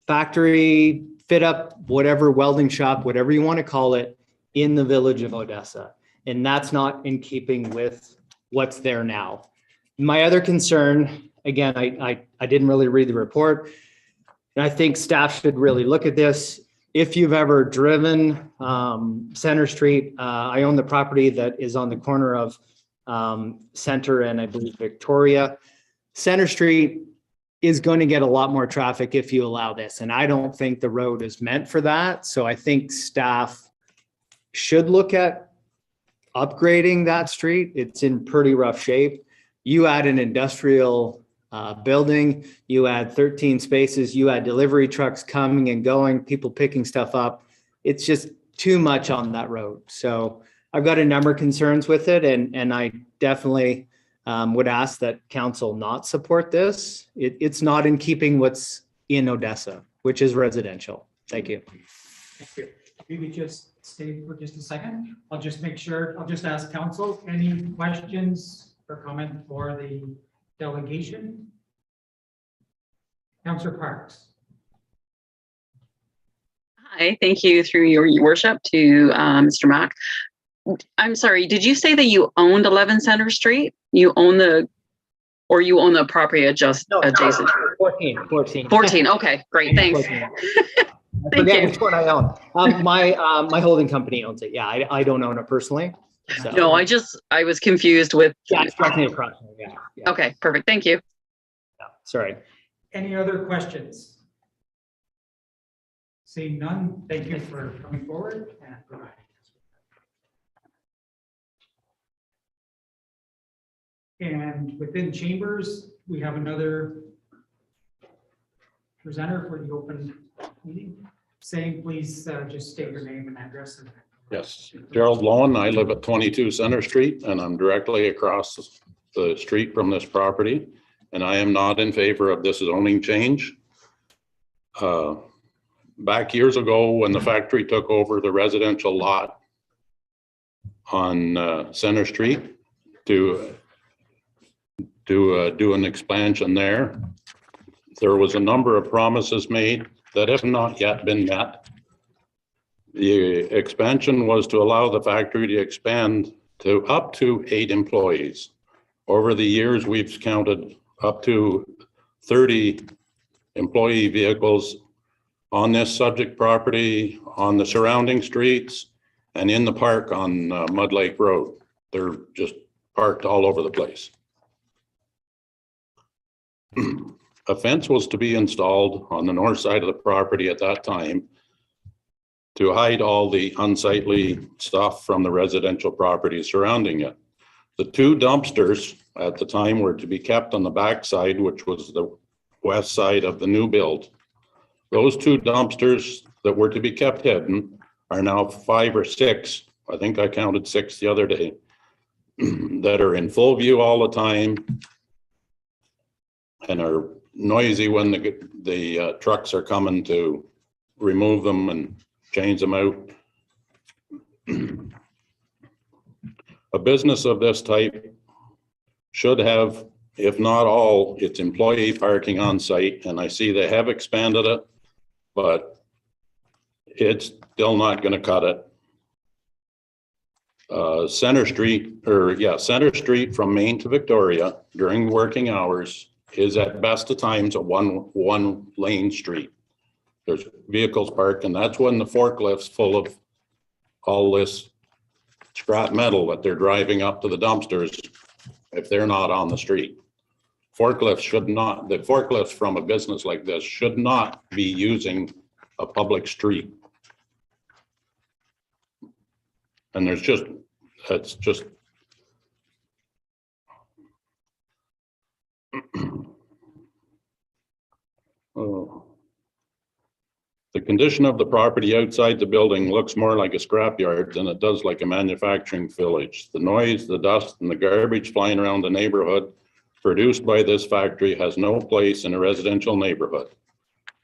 factory, fit up, whatever, welding shop, whatever you want to call it, in the village of Odessa. And that's not in keeping with what's there now. My other concern, again, I didn't really read the report, and I think staff should really look at this. If you've ever driven Center Street, I own the property that is on the corner of Center and I believe Victoria. Center Street is going to get a lot more traffic if you allow this. And I don't think the road is meant for that. So I think staff should look at upgrading that street. It's in pretty rough shape. You add an industrial building, you add 13 spaces, you add delivery trucks coming and going, people picking stuff up. It's just too much on that road. So I've got a number of concerns with it, and I definitely would ask that council not support this. It's not in keeping what's in Odessa, which is residential. Thank you. Thank you. Maybe just stay for just a second. I'll just make sure, I'll just ask council, any questions or comment for the delegation? Councillor Parks. Hi, thank you through your worship to Mr. Mack. I'm sorry, did you say that you owned 11 Center Street? You own the property adjacent? 14, okay, great, thanks. I forget which one I own. My holding company owns it. Yeah, I don't own it personally. So. No, I was confused with. Yeah, it's directly across. Yeah. Okay, perfect, thank you. Yeah, sorry. Any other questions? Seeing none, thank you for coming forward and providing. And within chambers, we have another presenter for the open meeting. Saying, please just state your name and address. Yes, Gerald Lowen. I live at 22 Center Street, and I'm directly across the street from this property. And I am not in favor of this zoning change. Back years ago, when the factory took over the residential lot on Center Street to do an expansion there was a number of promises made that have not yet been met. The expansion was to allow the factory to expand to up to 8 employees. Over the years, we've counted up to 30 employee vehicles on this subject property, on the surrounding streets, and in the park on Mud Lake Road. They're just parked all over the place. A fence was to be installed on the north side of the property at that time to hide all the unsightly stuff from the residential property surrounding it. The 2 dumpsters at the time were to be kept on the back side, which was the west side of the new build. Those 2 dumpsters that were to be kept hidden are now 5 or 6, I think I counted 6 the other day, that are in full view all the time and are noisy when the trucks are coming to remove them and change them out. A business of this type should have, if not all, its employee parking on site, and I see they have expanded it, but it's still not going to cut it. Center Street from Main to Victoria during working hours is at best of times a one lane street. There's vehicles parked, and that's when the forklifts full of all this scrap metal that they're driving up to the dumpsters, if they're not on the street. The forklifts from a business like this should not be using a public street. And it's just, oh. The condition of the property outside the building looks more like a scrapyard than it does like a manufacturing village. The noise, the dust, and the garbage flying around the neighborhood produced by this factory has no place in a residential neighborhood.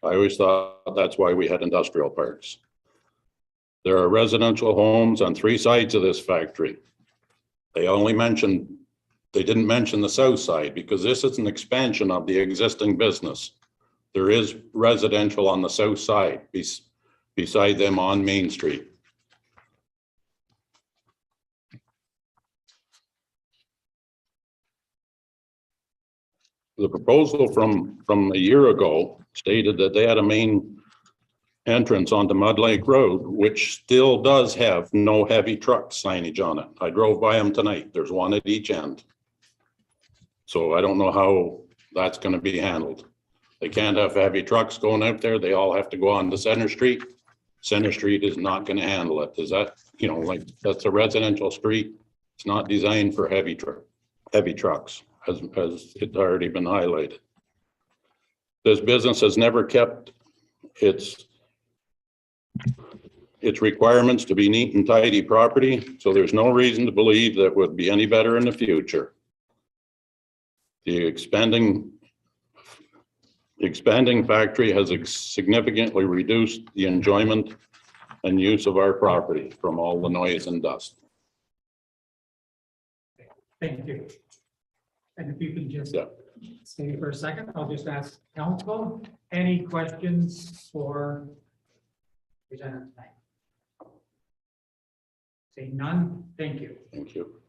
I always thought that's why we had industrial parks. There are residential homes on 3 sides of this factory. They didn't mention the south side because this is an expansion of the existing business. There is residential on the south side beside them on Main Street. The proposal from a year ago stated that they had a main entrance onto Mud Lake Road, which still does have no heavy truck signage on it. I drove by them tonight. There's one at each end. So I don't know how that's going to be handled. They can't have heavy trucks going out there. They all have to go on to Center Street. Center Street is not going to handle it. Is that, that's a residential street. It's not designed for heavy trucks, as it's already been highlighted. This business has never kept its requirements to be neat and tidy property, so there's no reason to believe that would be any better in the future. The expanding factory has significantly reduced the enjoyment and use of our property from all the noise and dust. Thank you. And if you can just Yeah. stay for a second, I'll just ask council, any questions for Lieutenant Knight? Saying none, thank you. Thank you.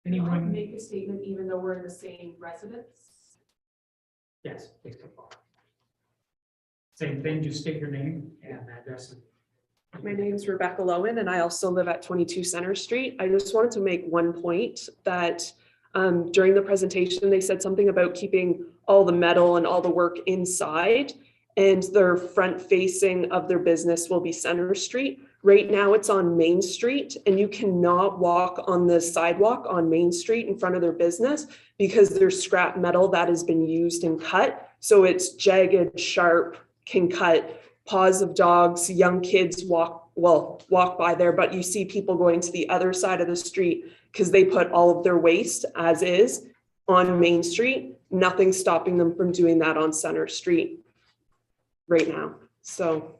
Can I Anyone? make a statement even though we're in the same residence? Yes, please come forward. Same thing, just state your name and address. My name is Rebecca Lowen and I also live at 22 Center Street. I just wanted to make one point that during the presentation, they said something about keeping all the metal and all the work inside, and their front facing of their business will be Center Street. Right now it's on Main Street and you cannot walk on the sidewalk on Main Street in front of their business because there's scrap metal that has been used and cut. So it's jagged, sharp, can cut. Paws of dogs, young kids walk by there, but you see people going to the other side of the street because they put all of their waste as is on Main Street. Nothing's stopping them from doing that on Center Street right now. So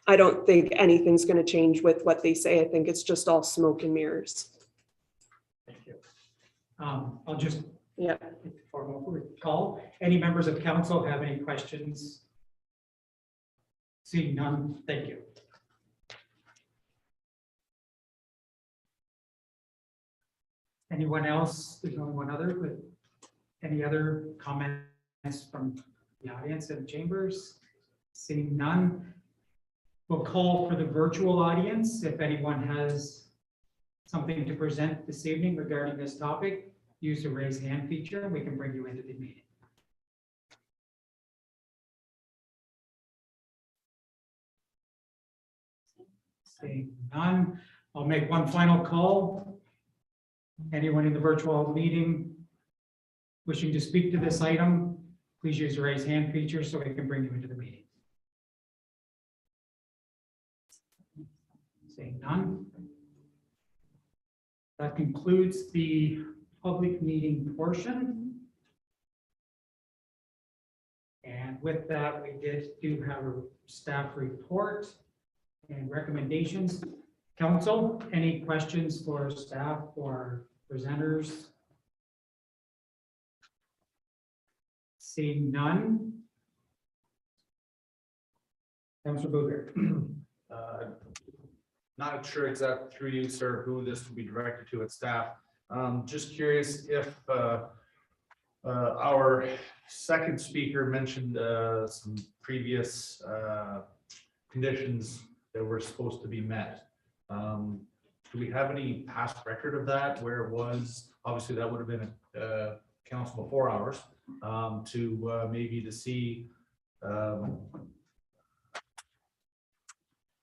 I don't think anything's going to change with what they say. I think it's just all smoke and mirrors. Thank you. I'll just Yeah. formal call. Any members of council have any questions? Seeing none, thank you. Anyone else? There's only one other, but any other comments from the audience and chambers? Seeing none, we'll call for the virtual audience. If anyone has something to present this evening regarding this topic, use the raise hand feature and we can bring you into the meeting. Seeing none, I'll make one final call. Anyone in the virtual meeting wishing to speak to this item, please use the raise hand feature so we can bring you into the meeting. Seeing none. That concludes the public meeting portion. And with that, we do have a staff report and recommendations. Council, any questions for staff or presenters? Seeing none. Councilor Booger. Not sure exactly through you, sir, who this will be directed to at staff. Just curious if our second speaker mentioned some previous conditions that were supposed to be met. Do we have any past record of that where it was, obviously that would have been a council before ours, to maybe to see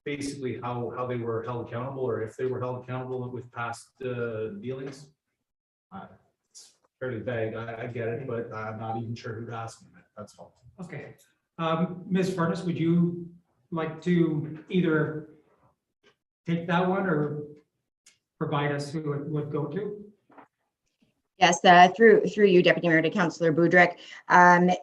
basically how they were held accountable, or if they were held accountable with past dealings? It's fairly vague, I get it, but I'm not even sure who to ask them, that's all. Okay. Ms. Furness, would you like to either take that one or provide us who it would go to? Yes, through you, Deputy Mayor, to Councillor Budryk.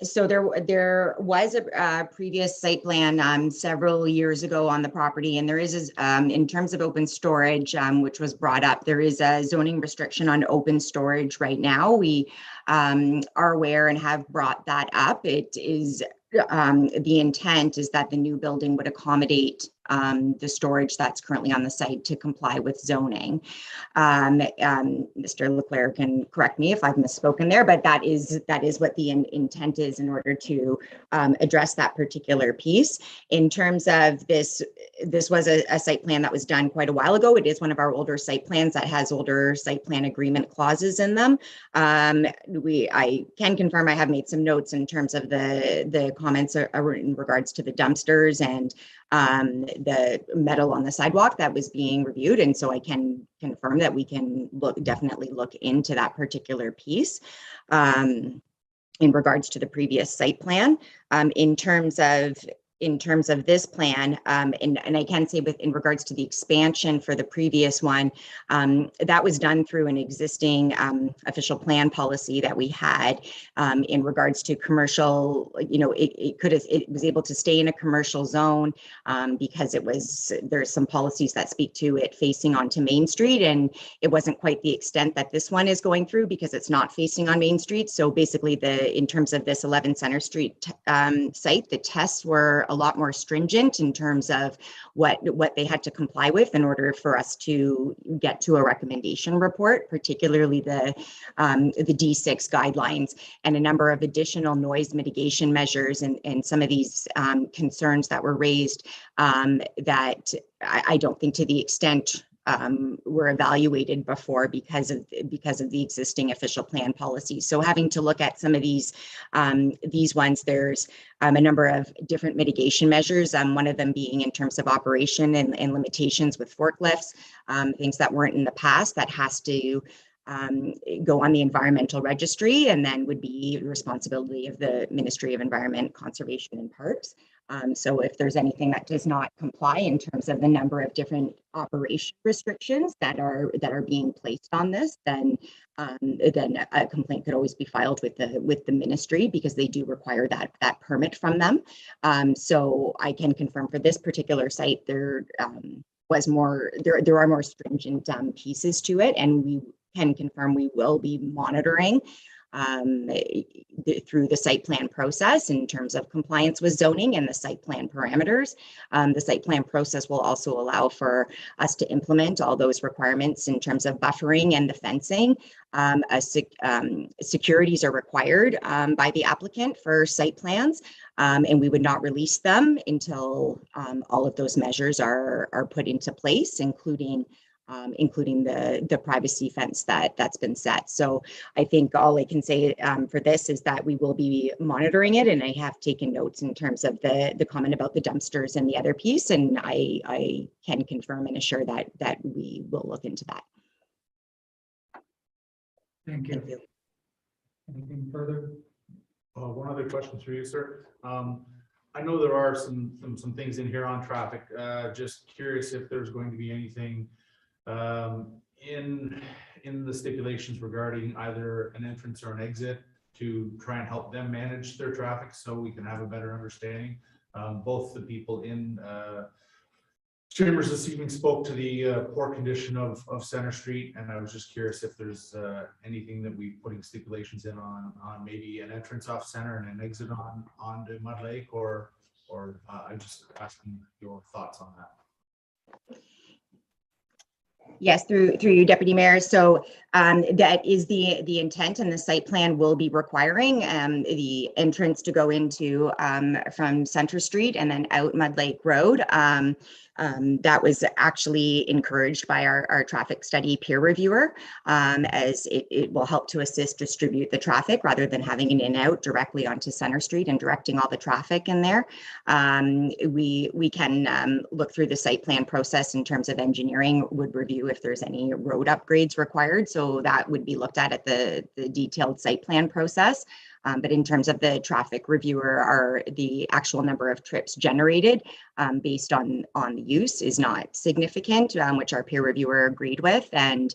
So there was a previous site plan several years ago on the property, and there is in terms of open storage, which was brought up, there is a zoning restriction on open storage right now. We are aware and have brought that up. It is the intent is that the new building would accommodate the storage that's currently on the site to comply with zoning. Mr. Leclerc can correct me if I've misspoken there, but that is what the intent is in order to address that particular piece. In terms of this was a site plan that was done quite a while ago. It is one of our older site plans that has older site plan agreement clauses in them. I can confirm I have made some notes in terms of the comments in regards to the dumpsters and the metal on the sidewalk that was being reviewed. And so I can confirm that we can definitely look into that particular piece in regards to the previous site plan. In terms of this plan, and I can say in regards to the expansion for the previous one, that was done through an existing official plan policy that we had in regards to commercial. You know, it was able to stay in a commercial zone because there's some policies that speak to it facing onto Main Street, and it wasn't quite the extent that this one is going through because it's not facing on Main Street. So basically, in terms of this 11 Center Street site, the tests were a lot more stringent in terms of what they had to comply with in order for us to get to a recommendation report, particularly the D6 guidelines and a number of additional noise mitigation measures and some of these concerns that were raised that I don't think to the extent were evaluated before because of the existing official plan policies. So having to look at some of these ones, there's a number of different mitigation measures. One of them being in terms of operation and limitations with forklifts, things that weren't in the past that has to go on the environmental registry and then would be the responsibility of the Ministry of Environment, Conservation and Parks. So if there's anything that does not comply in terms of the number of different operation restrictions that are being placed on this, then a complaint could always be filed with the ministry because they do require that permit from them. So I can confirm for this particular site there are more stringent pieces to it, and we can confirm we will be monitoring through the site plan process in terms of compliance with zoning and the site plan parameters. The site plan process will also allow for us to implement all those requirements in terms of buffering and the fencing. Securities are required by the applicant for site plans, and we would not release them until all of those measures are put into place, including the privacy fence that's been set. So I think all I can say for this is that we will be monitoring it, and I have taken notes in terms of the comment about the dumpsters and the other piece, and I can confirm and assure that we will look into that. Thank you. Anything further? One other question through you, sir. I know there are some things in here on traffic. Just curious if there's going to be anything in the stipulations regarding either an entrance or an exit to try and help them manage their traffic so we can have a better understanding. Both the people in Chambers this evening spoke to the poor condition of Center Street, and I was just curious if there's anything that we putting stipulations in on maybe an entrance off Center and an exit onto Mud Lake, or I'm just asking your thoughts on that. Yes, through you, Deputy Mayor. So that is the intent, and the site plan will be requiring the entrance to go into from Center Street and then out Mud Lake Road. That was actually encouraged by our traffic study peer reviewer, as it will help to assist distribute the traffic rather than having an in-out directly onto Center Street and directing all the traffic in there. We can look through the site plan process in terms of engineering, would review if there's any road upgrades required. So that would be looked at the detailed site plan process. But in terms of the traffic reviewer, the actual number of trips generated based on the use is not significant, which our peer reviewer agreed with, and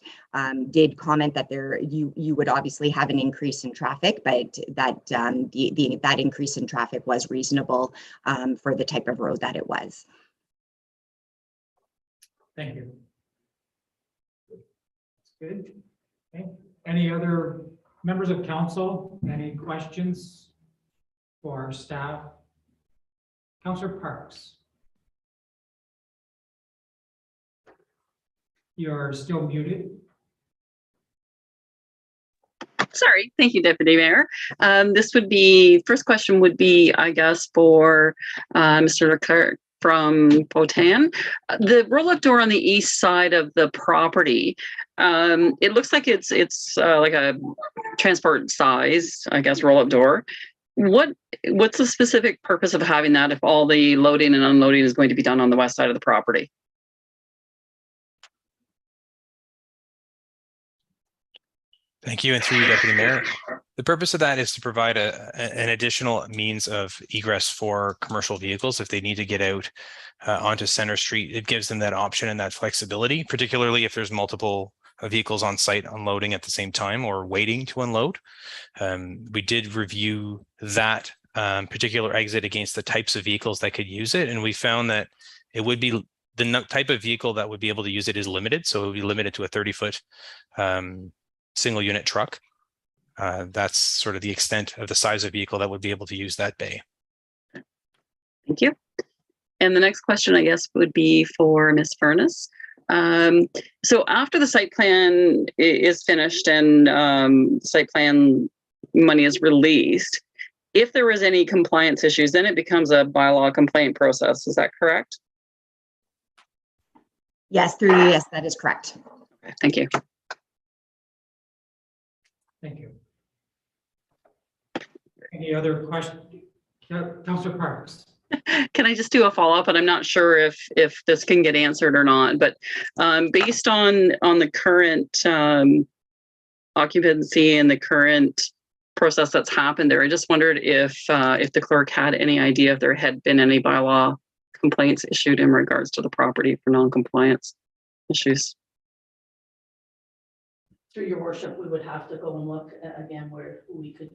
did comment that you would obviously have an increase in traffic, but that that increase in traffic was reasonable for the type of road that it was. Thank you. That's good. Okay. Any other members of council, any questions for our staff? Councillor Parks. You're still muted. Sorry, thank you, Deputy Mayor. This would be, first question would be, I guess, for Mr. Leclerc from Potan. The roll-up door on the east side of the property, it looks like it's like a transport size, I guess, roll-up door. What's the specific purpose of having that if all the loading and unloading is going to be done on the west side of the property? Thank you, and through you, Deputy Mayor. The purpose of that is to provide an additional means of egress for commercial vehicles if they need to get out onto Center Street. It gives them that option and that flexibility, particularly if there's multiple vehicles on site unloading at the same time or waiting to unload. We did review that particular exit against the types of vehicles that could use it, and we found that it would be the type of vehicle that would be able to use it is limited, so it would be limited to a 30-foot single unit truck. That's sort of the extent of the size of vehicle that would be able to use that bay. Thank you. And the next question, I guess, would be for Ms. Furness. So after the site plan is finished and site plan money is released, if there was any compliance issues, then it becomes a bylaw complaint process. Is that correct? Yes, yes, that is correct. Okay, thank you. Thank you. Any other questions? Councillor Parks. Can I just do a follow-up? And I'm not sure if this can get answered or not, but based on the current occupancy and the current process that's happened there, I just wondered if the clerk had any idea if there had been any bylaw complaints issued in regards to the property for non-compliance issues. Through your worship, we would have to go and look again where we could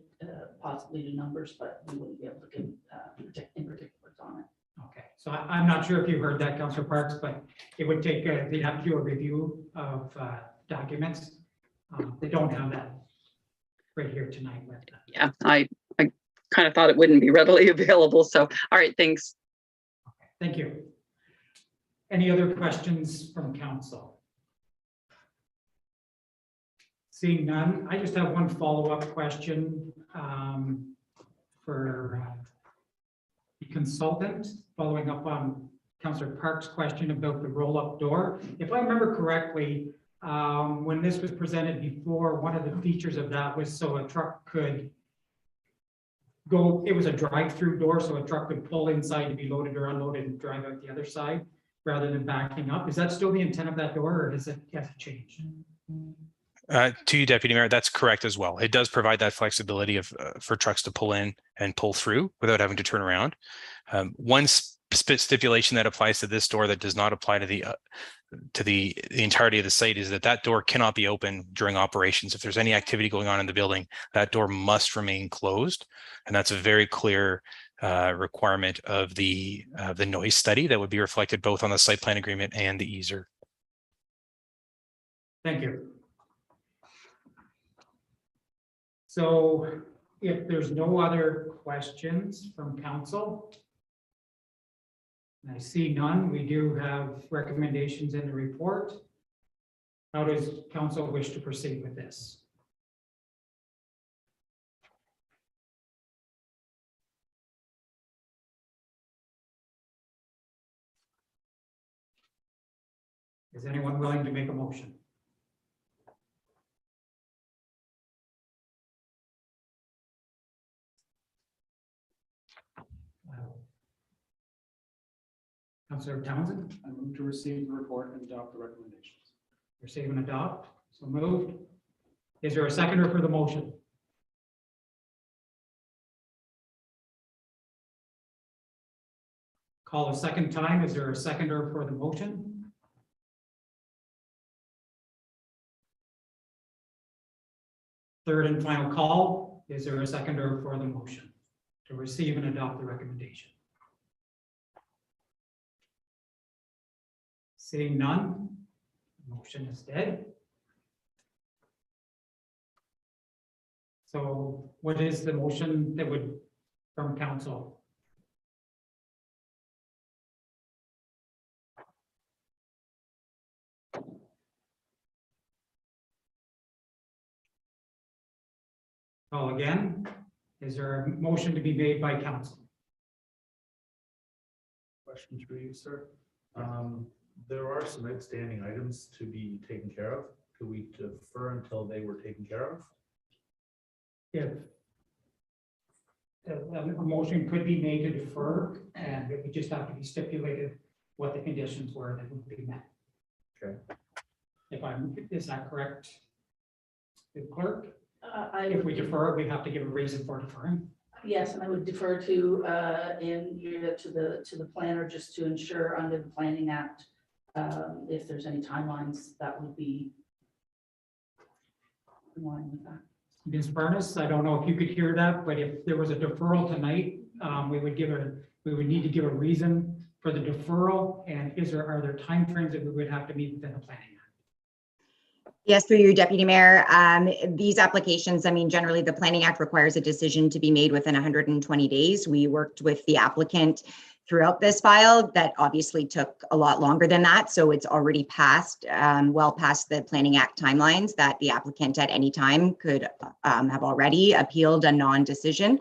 possibly do numbers, but we wouldn't be able to give in particulars on it. Okay, so I'm not sure if you heard that, Councillor Parks, but it would take, they'd have to do a review of documents. They don't have that right here tonight. Yeah, I kind of thought it wouldn't be readily available. So, all right, thanks. Okay, thank you. Any other questions from council? Seeing none, I just have one follow-up question for the consultant, following up on Councillor Park's question about the roll-up door. If I remember correctly, when this was presented before, one of the features of that was so a truck could go, it was a drive-through door, so a truck could pull inside to be loaded or unloaded and drive out the other side rather than backing up. Is that still the intent of that door, or does it have to change? To you, Deputy Mayor, that's correct as well. It does provide that flexibility of for trucks to pull in and pull through without having to turn around. One stipulation that applies to this door that does not apply to to the entirety of the site is that that door cannot be open during operations. If there's any activity going on in the building, that door must remain closed. And that's a very clear requirement of the noise study that would be reflected both on the site plan agreement and the easer. Thank you. So if there's no other questions from council, and I see none, we do have recommendations in the report. How does council wish to proceed with this? Is anyone willing to make a motion? Councillor Townsend? I move to receive the report and adopt the recommendations. Receive and adopt, so moved. Is there a seconder for the motion? Call a second time. Is there a seconder for the motion? Third and final call. Is there a seconder for the motion to receive and adopt the recommendation? Seeing none, motion is dead. So what is the motion that would, from council? Call again. Is there a motion to be made by council? Question for you, sir. There are some outstanding items to be taken care of. Could we defer until they were taken care of? If a motion could be made to defer, and it would just have to be stipulated what the conditions were that would be met. Okay. Is that correct? The clerk? If we defer it, we have to give a reason for deferring. Yes, and I would defer to the planner just to ensure under the Planning Act, if there's any timelines that would be in line with that. Ms. Furness, I don't know if you could hear that, but if there was a deferral tonight, we would need to give a reason for the deferral. And are there timeframes that we would have to meet within the Planning Act? Yes, through you, Deputy Mayor. These applications, I mean, generally the Planning Act requires a decision to be made within 120 days. We worked with the applicant throughout this file. That obviously took a lot longer than that. So it's already passed, well past the Planning Act timelines that the applicant at any time could have already appealed a non-decision.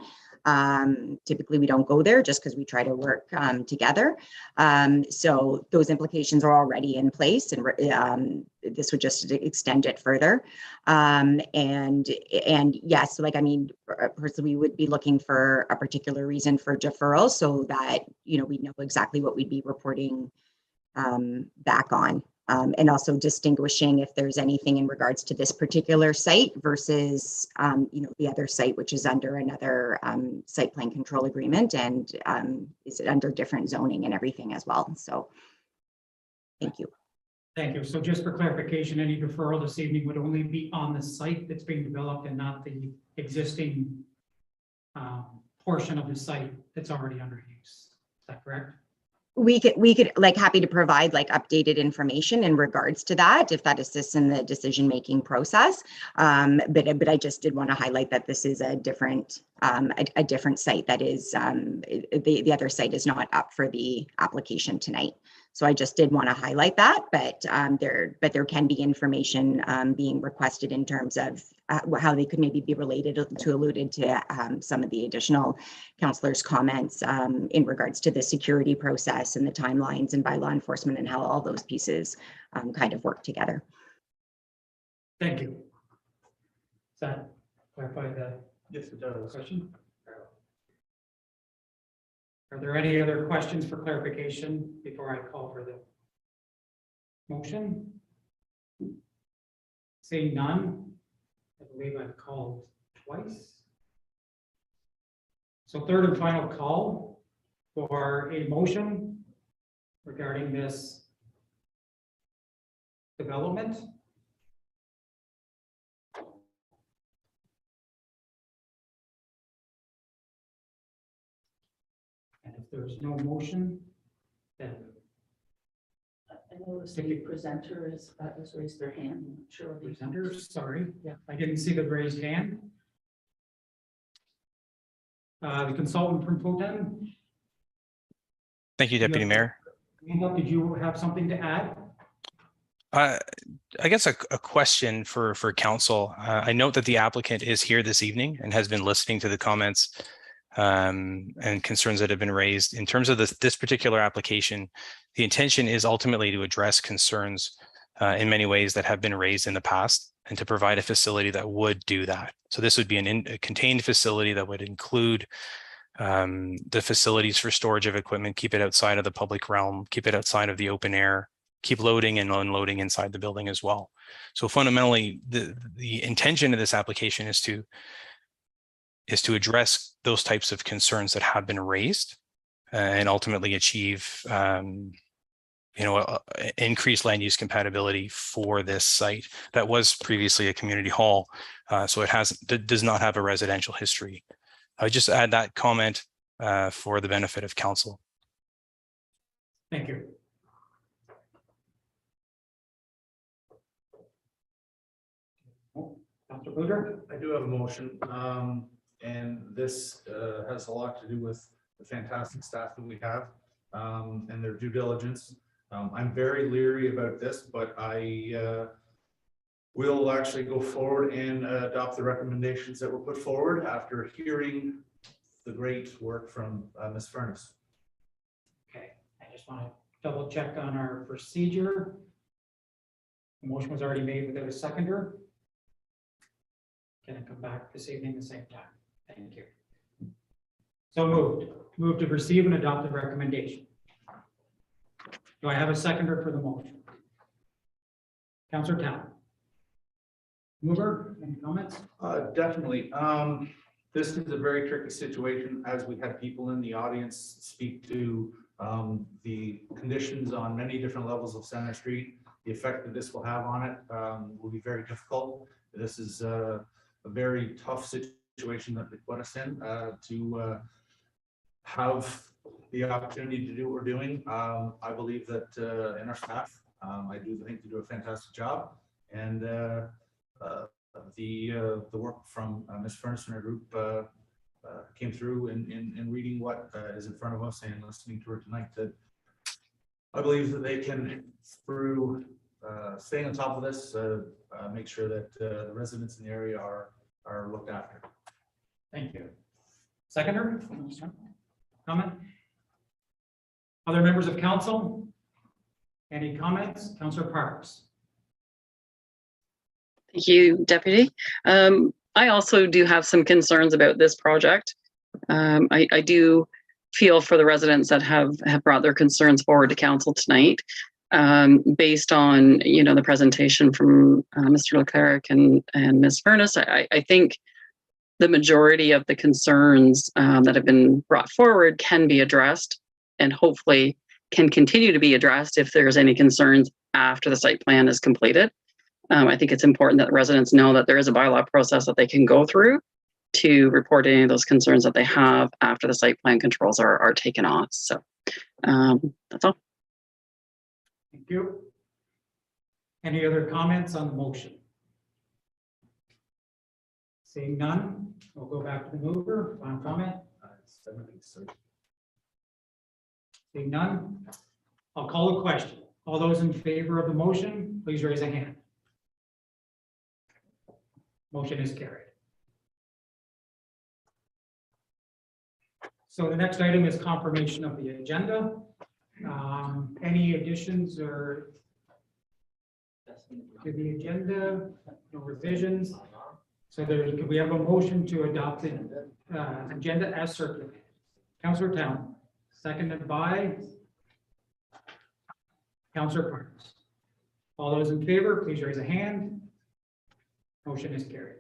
Typically, we don't go there just because we try to work together. So those implications are already in place, and this would just extend it further. And yes, like, I mean, personally, we would be looking for a particular reason for deferral so that, you know, we know exactly what we'd be reporting back on. And also distinguishing if there's anything in regards to this particular site versus, you know, the other site, which is under another site plan control agreement, and is it under different zoning and everything as well. So thank you. Thank you. So just for clarification, any deferral this evening would only be on the site that's being developed and not the existing portion of the site that's already under use. Is that correct? We could like happy to provide like updated information in regards to that if that assists in the decision-making process. But I just did want to highlight that this is a different site that is the other site is not up for the application tonight. So I just did want to highlight that, but there can be information being requested in terms of how they could maybe be related to alluded to some of the additional councillors' comments in regards to the security process and the timelines and by law enforcement and how all those pieces kind of work together. Thank you. Does that clarify the Yes, it does. question? Are there any other questions for clarification before I call for the motion? Seeing none, I believe I've called twice. So third and final call for a motion regarding this Development. And if there's no motion, then I noticed the presenter has raised their hand. I'm not sure. they- presenter, sorry, yeah, I didn't see the raised hand. The consultant from Poten, Thank you, Deputy Mayor. did you have something to add? I guess a question for council. I note that the applicant is here this evening and has been listening to the comments and concerns that have been raised. In terms of this particular application, the intention is ultimately to address concerns in many ways that have been raised in the past and to provide a facility that would do that. So this would be a contained facility that would include the facilities for storage of equipment, keep it outside of the public realm, keep it outside of the open air, keep loading and unloading inside the building as well. So fundamentally, the intention of this application is to address those types of concerns that have been raised and ultimately achieve increased land use compatibility for this site that was previously a community hall. So it does not have a residential history. I would just add that comment for the benefit of council. Thank you. Dr. Booter? I do have a motion, and this has a lot to do with the fantastic staff that we have and their due diligence. I'm very leery about this, but I will actually go forward and adopt the recommendations that were put forward after hearing the great work from Ms. Furness. Okay, I just want to double check on our procedure. The motion was already made without a seconder. Can I come back this evening at the same time? Thank you. So moved. Move to receive and adopt the recommendation. Do I have a seconder for the motion? Councillor Town. Mover, any comments? Definitely. This is a very tricky situation, as we had people in the audience speak to the conditions on many different levels of Center Street. The effect that this will have on it will be very difficult. This is a very tough situation that they put us in to have the opportunity to do what we're doing. I believe that in our staff, I do think they do a fantastic job, and the work from Ms. Furness and her group came through in reading what is in front of us and listening to her tonight. That I believe that they can, through staying on top of this, make sure that the residents in the area are looked after. Thank you. Seconder? Comment? Other members of council? Any comments? Councillor Parks. Thank you, Deputy. I also do have some concerns about this project. I do feel for the residents that have brought their concerns forward to council tonight, based on the presentation from Mr. Leclerc and Ms. Furness. I think the majority of the concerns that have been brought forward can be addressed, and hopefully can continue to be addressed if there's any concerns after the site plan is completed. I think it's important that residents know that there is a bylaw process that they can go through to report any of those concerns that they have after the site plan controls are taken off. So that's all. Thank you. Any other comments on the motion? Seeing none, we'll go back to the mover. Final comment? Seeing none, I'll call a question. All those in favor of the motion, please raise a hand. Motion is carried. So the next item is confirmation of the agenda. Any additions or to the agenda? No revisions? So we have a motion to adopt the agenda as circulated. Councillor Town, seconded by Councillor Parks. All those in favor, please raise a hand. Motion is carried.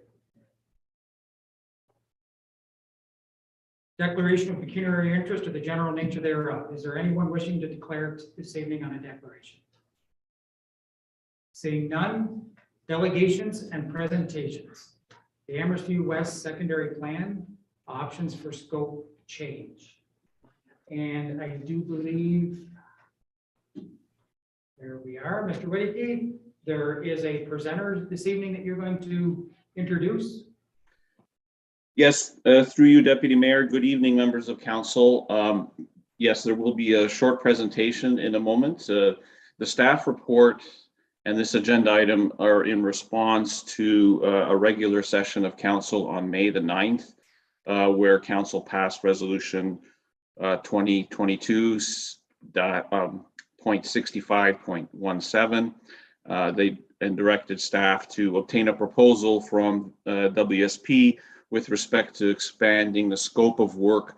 Declaration of pecuniary interest or the general nature thereof. Is there anyone wishing to declare this evening on a declaration? Seeing none, delegations and presentations. The Amherst View West Secondary Plan, options for scope change. And I do believe, there we are, Mr. Whitty, there is a presenter this evening that you're going to introduce. Yes, through you, Deputy Mayor. Good evening, members of council. Yes, there will be a short presentation in a moment. The staff report and this agenda item are in response to a regular session of council on May the 9th, where council passed resolution 2022.65.17. They directed staff to obtain a proposal from WSP with respect to expanding the scope of work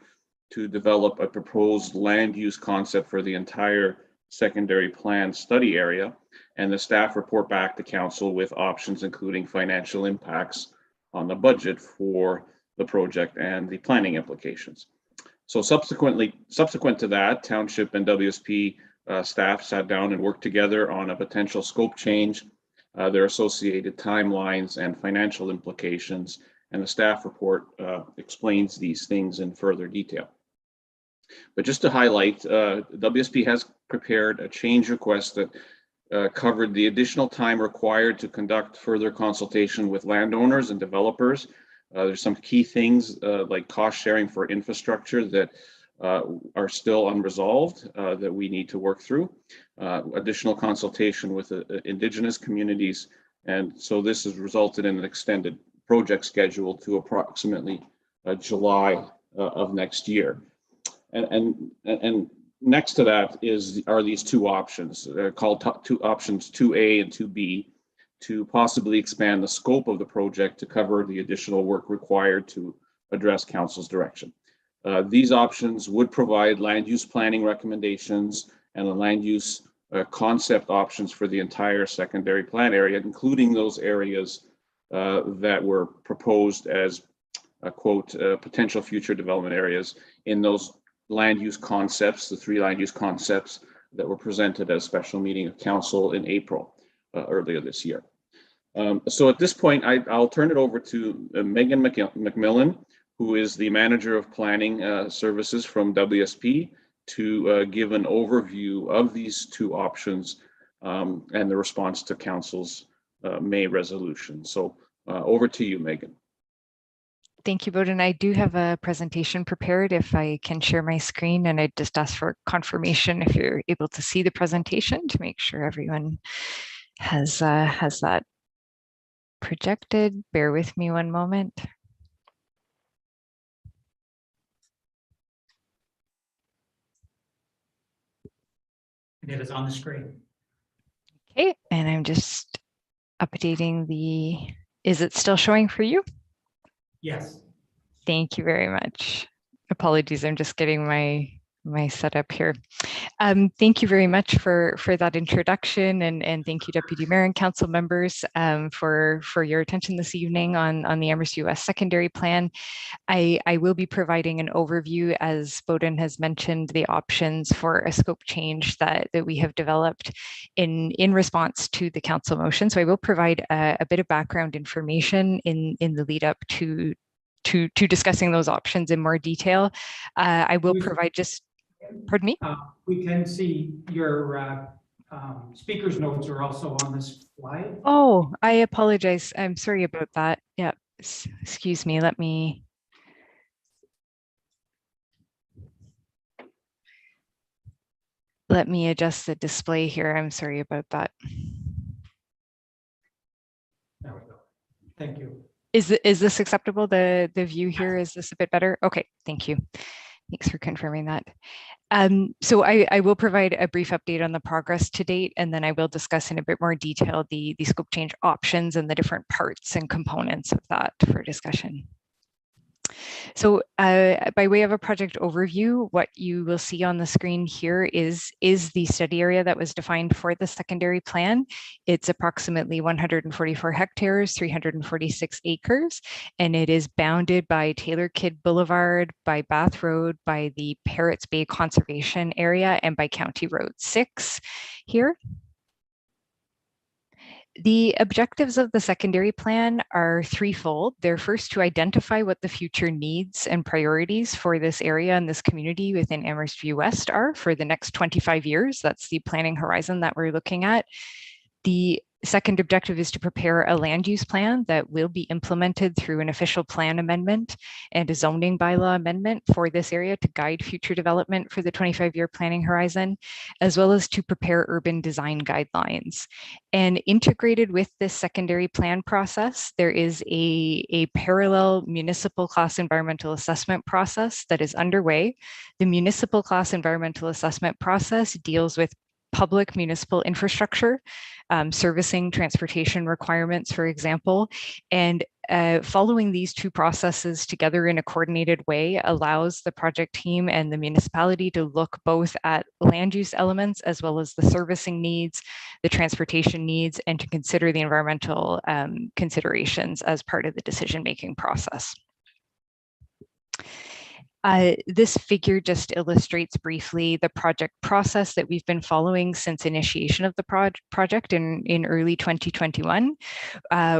to develop a proposed land use concept for the entire secondary plan study area, and the staff report back to council with options including financial impacts on the budget for the project and the planning implications. So subsequent to that, Township and WSP staff sat down and worked together on a potential scope change, their associated timelines and financial implications, and the staff report explains these things in further detail. But just to highlight, WSP has prepared a change request that covered the additional time required to conduct further consultation with landowners and developers. There's some key things like cost sharing for infrastructure that are still unresolved that we need to work through. Additional consultation with Indigenous communities. And so this has resulted in an extended project schedule to approximately July of next year. And next to that are these two options called options 2A and 2B to possibly expand the scope of the project to cover the additional work required to address council's direction. These options would provide land use planning recommendations and the land use concept options for the entire secondary plan area, including those areas that were proposed as quote potential future development areas in those land use concepts, the 3 land use concepts that were presented at a special meeting of council in April earlier this year. So at this point, I'll turn it over to Megan McMillan, who is the manager of planning services from WSP, to give an overview of these two options and the response to council's May resolution. So over to you, Megan. Thank you, Bowden. I do have a presentation prepared if I can share my screen, and I just ask for confirmation if you're able to see the presentation to make sure everyone has that projected. Bear with me one moment. It is on the screen. Okay, and I'm just updating is it still showing for you? Yes. Thank you very much. Apologies, I'm just getting my setup here. Thank you very much for that introduction, and thank you, Deputy Mayor and Council members, for your attention this evening on the Amherst US Secondary Plan. I will be providing an overview, as Bowden has mentioned, the options for a scope change that we have developed in response to the council motion. So I will provide a bit of background information in the lead up to discussing those options in more detail. I will provide just, pardon me? We can see your speaker's notes are also on this slide. Oh, I apologize. I'm sorry about that. Yeah, excuse me. Let me adjust the display here. I'm sorry about that. There we go. Thank you. Is this acceptable? The view here, is this a bit better? Okay, thank you. Thanks for confirming that. So I will provide a brief update on the progress to date, and then I will discuss in a bit more detail the scope change options and the different parts and components of that for discussion. So by way of a project overview, what you will see on the screen here is the study area that was defined for the secondary plan. It's approximately 144 hectares, 346 acres, and it is bounded by Taylor Kidd Boulevard, by Bath Road, by the Parrots Bay Conservation Area, and by County Road 6 here. The objectives of the secondary plan are threefold. They're first to identify what the future needs and priorities for this area and this community within Amherst View West are for the next 25 years. That's the planning horizon that we're looking at. The second objective is to prepare a land use plan that will be implemented through an official plan amendment and a zoning bylaw amendment for this area to guide future development for the 25-year planning horizon, as well as to prepare urban design guidelines. And integrated with this secondary plan process, there is a parallel municipal class environmental assessment process that is underway. The municipal class environmental assessment process deals with public municipal infrastructure, servicing transportation requirements, for example, and following these two processes together in a coordinated way allows the project team and the municipality to look both at land use elements as well as the servicing needs, the transportation needs, and to consider the environmental considerations as part of the decision-making process. This figure just illustrates briefly the project process that we've been following since initiation of the project in early 2021.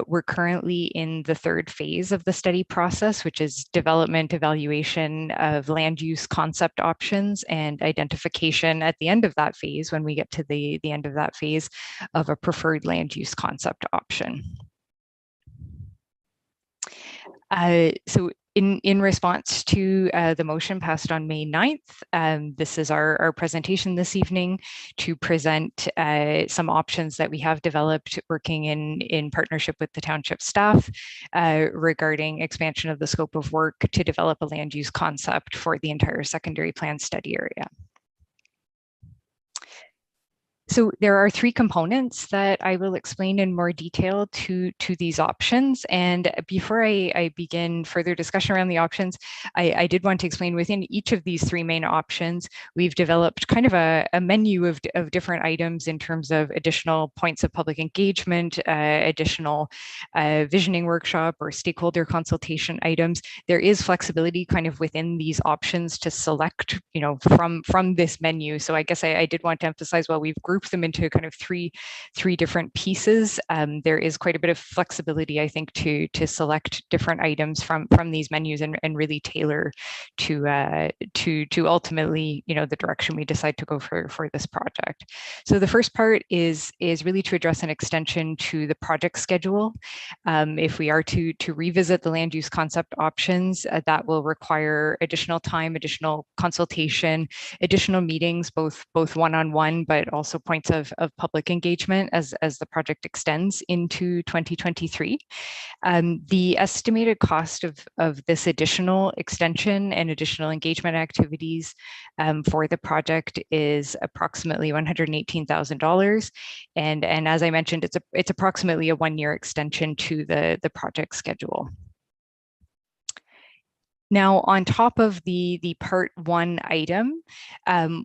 We're currently in the third phase of the study process, which is development, evaluation of land use concept options and identification at the end of that phase, when we get to the end of that phase, of a preferred land use concept option. So in response to the motion passed on May 9th, this is our presentation this evening to present some options that we have developed working in partnership with the township staff regarding expansion of the scope of work to develop a land use concept for the entire secondary plan study area. So there are three components that I will explain in more detail to these options. And before I begin further discussion around the options, I did want to explain within each of these three main options, we've developed kind of a menu of different items in terms of additional points of public engagement, additional visioning workshop or stakeholder consultation items. There is flexibility kind of within these options to select, from this menu. So I guess I did want to emphasize, while we've grouped them into kind of three different pieces, there is quite a bit of flexibility, I think, to select different items from these menus and really tailor to ultimately, the direction we decide to go for this project. So the first part is really to address an extension to the project schedule. If we are to revisit the land use concept options, that will require additional time, additional consultation, additional meetings, both one-on-one, but also points of public engagement as the project extends into 2023. The estimated cost of this additional extension and additional engagement activities for the project is approximately $118,000. And as I mentioned, it's approximately a one-year extension to the project schedule. Now, on top of the part one item,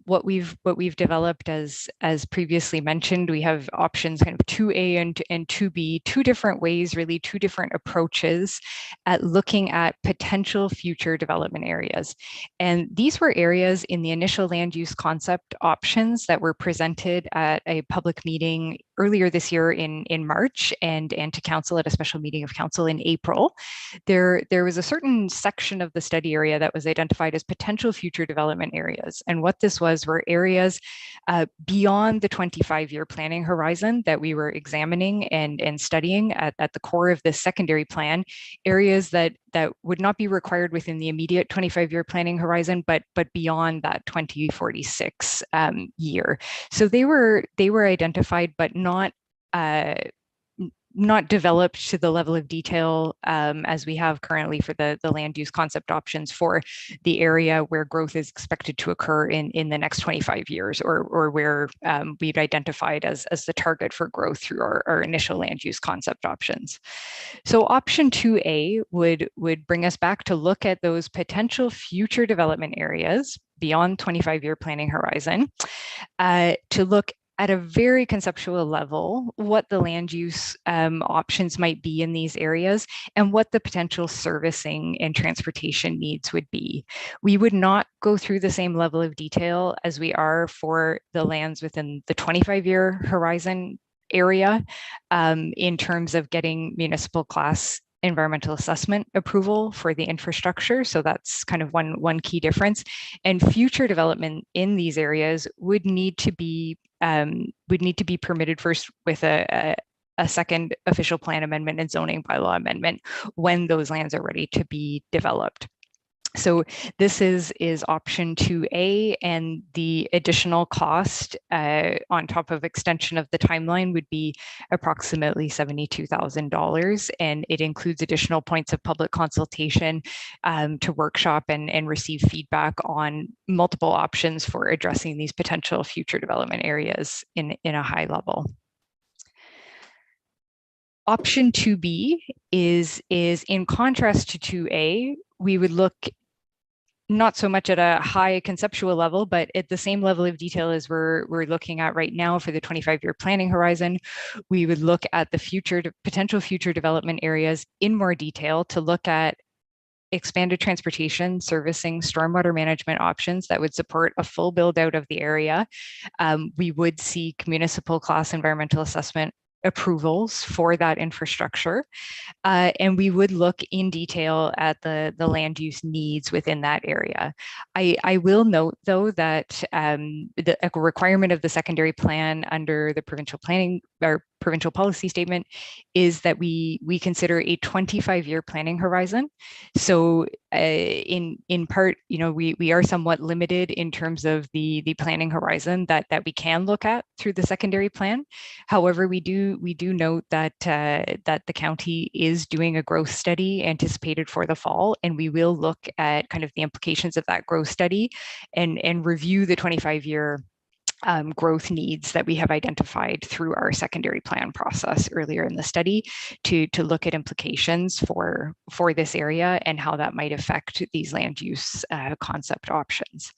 what we've developed, as previously mentioned, we have options kind of 2A and 2B, two different ways, really two different approaches at looking at potential future development areas. And these were areas in the initial land use concept options that were presented at a public meeting earlier this year in March and to council at a special meeting of council in April. There was a certain section of the study area that was identified as potential future development areas. And what this were areas beyond the 25-year planning horizon that we were examining and studying at the core of this secondary plan, areas that would not be required within the immediate 25-year planning horizon, but beyond that 2046 year. So they were identified, but not developed to the level of detail as we have currently for the land use concept options for the area where growth is expected to occur in the next 25 years, or where we've identified as the target for growth through our initial land use concept options. So option 2A would bring us back to look at those potential future development areas beyond 25-year planning horizon, to look at a very conceptual level what the land use options might be in these areas and what the potential servicing and transportation needs would be. We would not go through the same level of detail as we are for the lands within the 25-year horizon area in terms of getting municipal class environmental assessment approval for the infrastructure. So that's kind of one key difference. And future development in these areas would need to be permitted first with a second official plan amendment and zoning bylaw amendment when those lands are ready to be developed. So this is option 2A, and the additional cost on top of extension of the timeline would be approximately $72,000, and it includes additional points of public consultation to workshop and receive feedback on multiple options for addressing these potential future development areas in a high level. Option 2B is in contrast to 2A. We would look not so much at a high conceptual level, but at the same level of detail as we're looking at right now for the 25-year planning horizon. We would look at the potential future development areas in more detail to look at expanded transportation, servicing, stormwater management options that would support a full build out of the area. We would seek municipal class environmental assessment approvals for that infrastructure. And we would look in detail at the land use needs within that area. I will note, though, that the requirement of the secondary plan under the provincial planning or provincial policy statement is that we consider a 25-year planning horizon. So in part, we are somewhat limited in terms of the planning horizon that we can look at through the secondary plan. However, we do note that the county is doing a growth study anticipated for the fall, and we will look at kind of the implications of that growth study and review the 25-year growth needs that we have identified through our secondary plan process earlier in the study to look at implications for this area and how that might affect these land use concept options.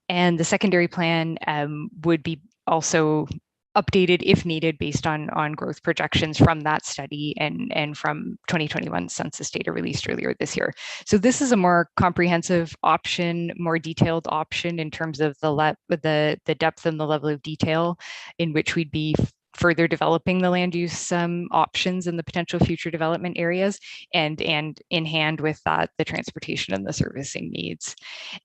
And the secondary plan would be also updated if needed based on growth projections from that study and from 2021 census data released earlier this year. So this is a more comprehensive option, more detailed option in terms of the depth and the level of detail in which we'd be further developing the land use options in the potential future development areas, and in hand with that, the transportation and the servicing needs.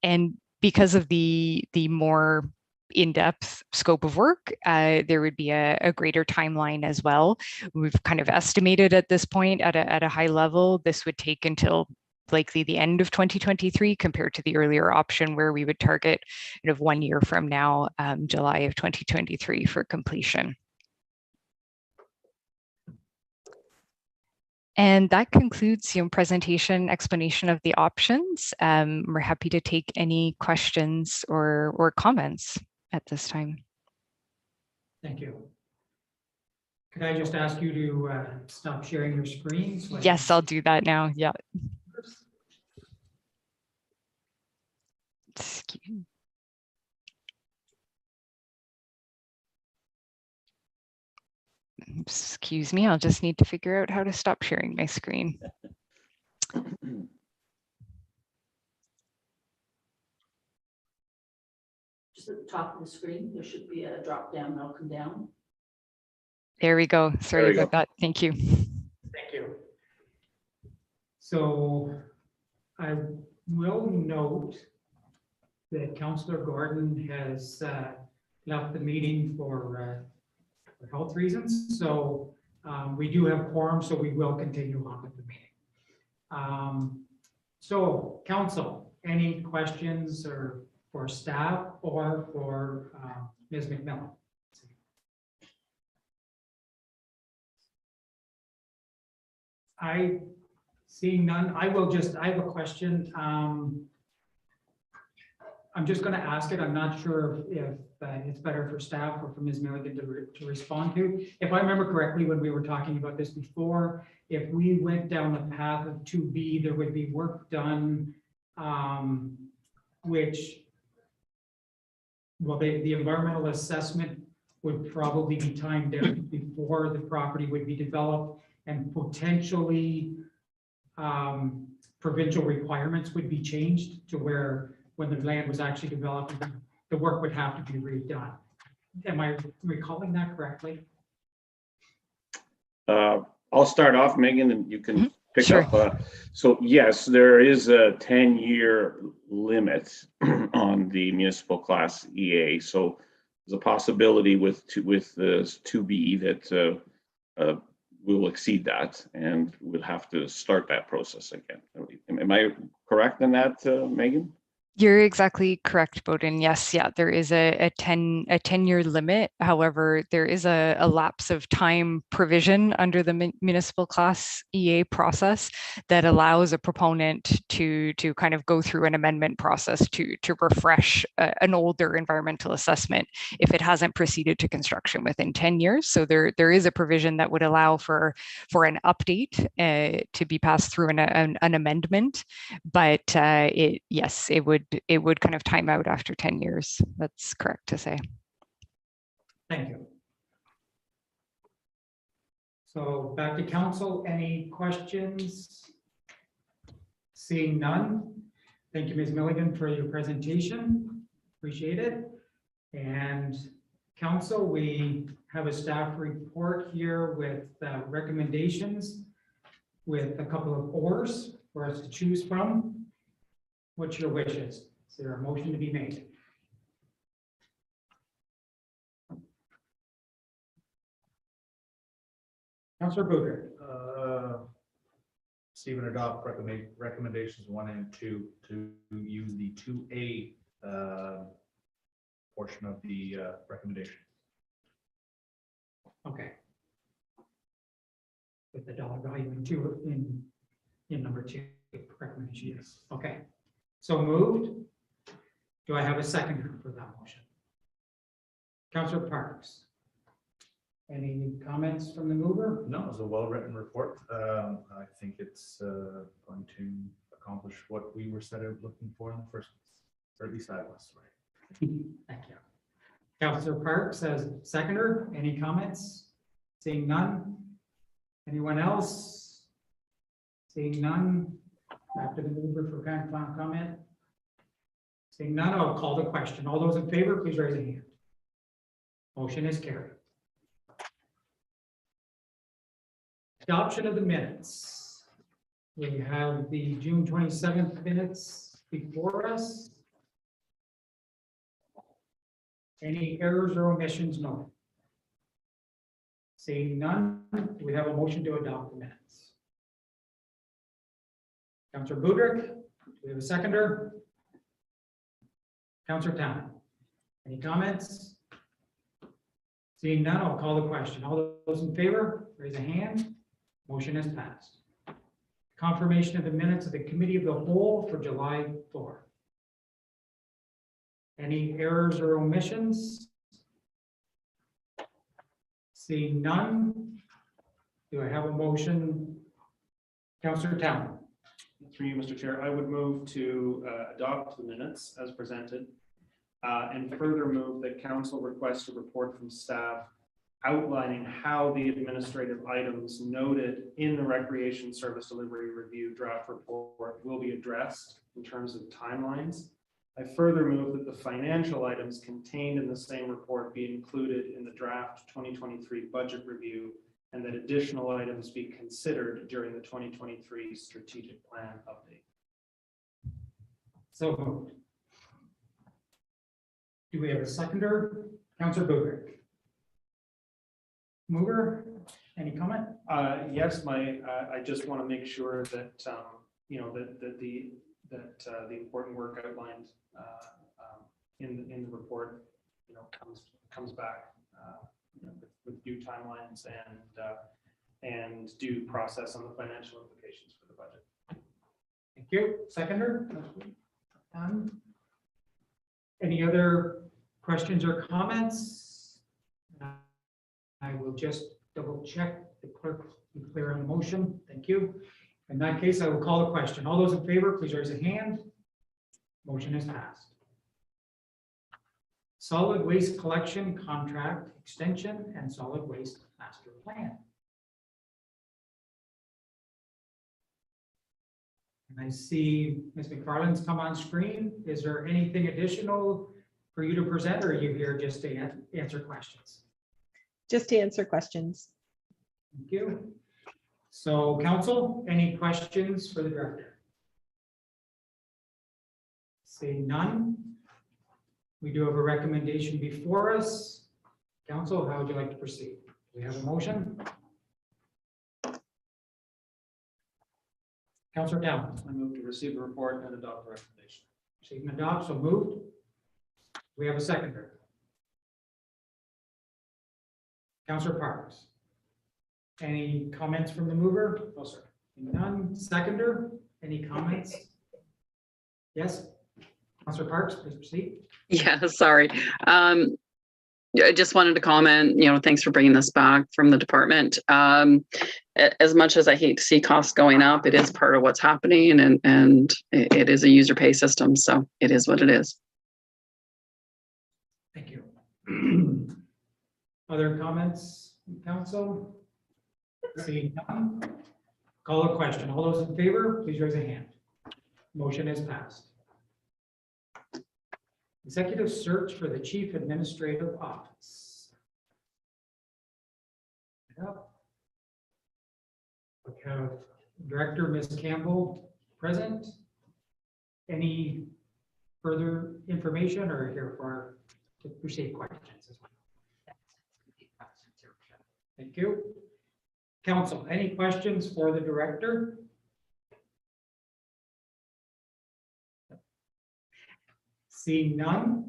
And because of the more in-depth scope of work, there would be a greater timeline as well. We've kind of estimated at this point at a high level, this would take until likely the end of 2023 compared to the earlier option where we would target 1 year from now, July of 2023 for completion. And that concludes presentation explanation of the options. We're happy to take any questions or comments at this time. Thank you. Could I just ask you to stop sharing your screens? Yes, I'll do that now. Yeah. Excuse me, I'll just need to figure out how to stop sharing my screen. Just at the top of the screen, there should be a drop down that'll come down. There we go. Sorry about that. Thank you. Thank you. So I will note that Councillor Gordon has left the meeting for health reasons. So we do have quorum, so we will continue on with the meeting. So council, any questions or for staff or for Ms. McMillan? Seeing none, I have a question. I'm just going to ask it. I'm not sure if it's better for staff or for Ms. Milligan to respond to. If I remember correctly, when we were talking about this before, if we went down the path of 2B, there would be work done, which, well, the environmental assessment would probably be timed out before the property would be developed, and potentially provincial requirements would be changed to where when the land was actually developed, the work would have to be redone. Am I recalling that correctly? I'll start off, Megan, and you can pick Sure. up. So yes, there is a 10-year limit on the municipal class EA. So there's a possibility with the 2B that we will exceed that, and we'll have to start that process again. Am I correct in that, Megan? You're exactly correct, Bowden. Yes, yeah, there is a 10-year limit. However, there is a lapse of time provision under the municipal class EA process that allows a proponent to kind of go through an amendment process to refresh an older environmental assessment if it hasn't proceeded to construction within 10 years. So there is a provision that would allow for an update to be passed through an amendment, but it would kind of time out after 10 years. That's correct to say. Thank you. So back to council, any questions? Seeing none. Thank you, Ms. Milligan, for your presentation. Appreciate it. And council, we have a staff report here with recommendations with a couple of ors for us to choose from. What's your wishes? Is there a motion to be made? Councilor Boudreau. Stephen, adopt recommendations 1 and 2 to use the 2A portion of the recommendation. Okay. With the dollar value in number 2 recommendation. Yes. Okay. So moved. Do I have a second for that motion? Councilor Parks. Any comments from the mover? No, it was a well-written report. I think it's going to accomplish what we were set out looking for in the first place, or at least I was, right? Thank you. Councilor Parks as seconder. Any comments? Seeing none. Anyone else? Seeing none. Back to the mover for final comment. Seeing none, I'll call the question. All those in favor, please raise a hand. Motion is carried. Adoption of the minutes. We have the June 27th minutes before us. Any errors or omissions noted? Seeing none, do we have a motion to adopt the minutes? Councilor Boudreau, do we have a seconder? Councilor Town, any comments? Seeing none, I'll call the question. All those in favor, raise a hand. Motion is passed. Confirmation of the minutes of the Committee of the Whole for July 4th. Any errors or omissions? Seeing none, do I have a motion? Councilor Town. Through you, Mr. Chair, I would move to adopt the minutes as presented and further move that council request a report from staff outlining how the administrative items noted in the Recreation Service Delivery Review draft report will be addressed in terms of timelines. I further move that the financial items contained in the same report be included in the draft 2023 budget review, and that additional items be considered during the 2023 strategic plan update. So moved. Do we have a seconder? Councilor Boudreau. Mover, any comment? Yes, I just want to make sure that that the important work outlined in the report comes back with due timelines and due process on the financial implications for the budget. Thank you. Seconder? Any other questions or comments? I will just double check the clerk be clear on the motion. Thank you. In that case, I will call the question. All those in favor, please raise a hand. Motion is passed. Solid waste collection contract extension and solid waste master plan. And I see Ms. McFarland's come on screen. Is there anything additional for you to present, or are you here just to answer questions? Just to answer questions. Thank you. So council, any questions for the director? Seeing none. We do have a recommendation before us. Council, how would you like to proceed? We have a motion. Councillor Down. I move to receive the report and adopt the recommendation. Receive and adopt, so moved. We have a seconder. Councillor Parks. Any comments from the mover? No, sir. None. Seconder, any comments? Yes. Councillor Parks, please proceed. Yeah, sorry. I just wanted to comment, thanks for bringing this back from the department. As much as I hate to see costs going up, it is part of what's happening and it is a user pay system. So it is what it is. Thank you. Other comments, council? Seeing none. Call a question. All those in favor, please raise a hand. Motion is passed. Executive search for the Chief Administrative Office. Yep. We have Director Ms. Campbell present. Any further information or here for to receive questions as well? Thank you. Council, any questions for the director? Seeing none.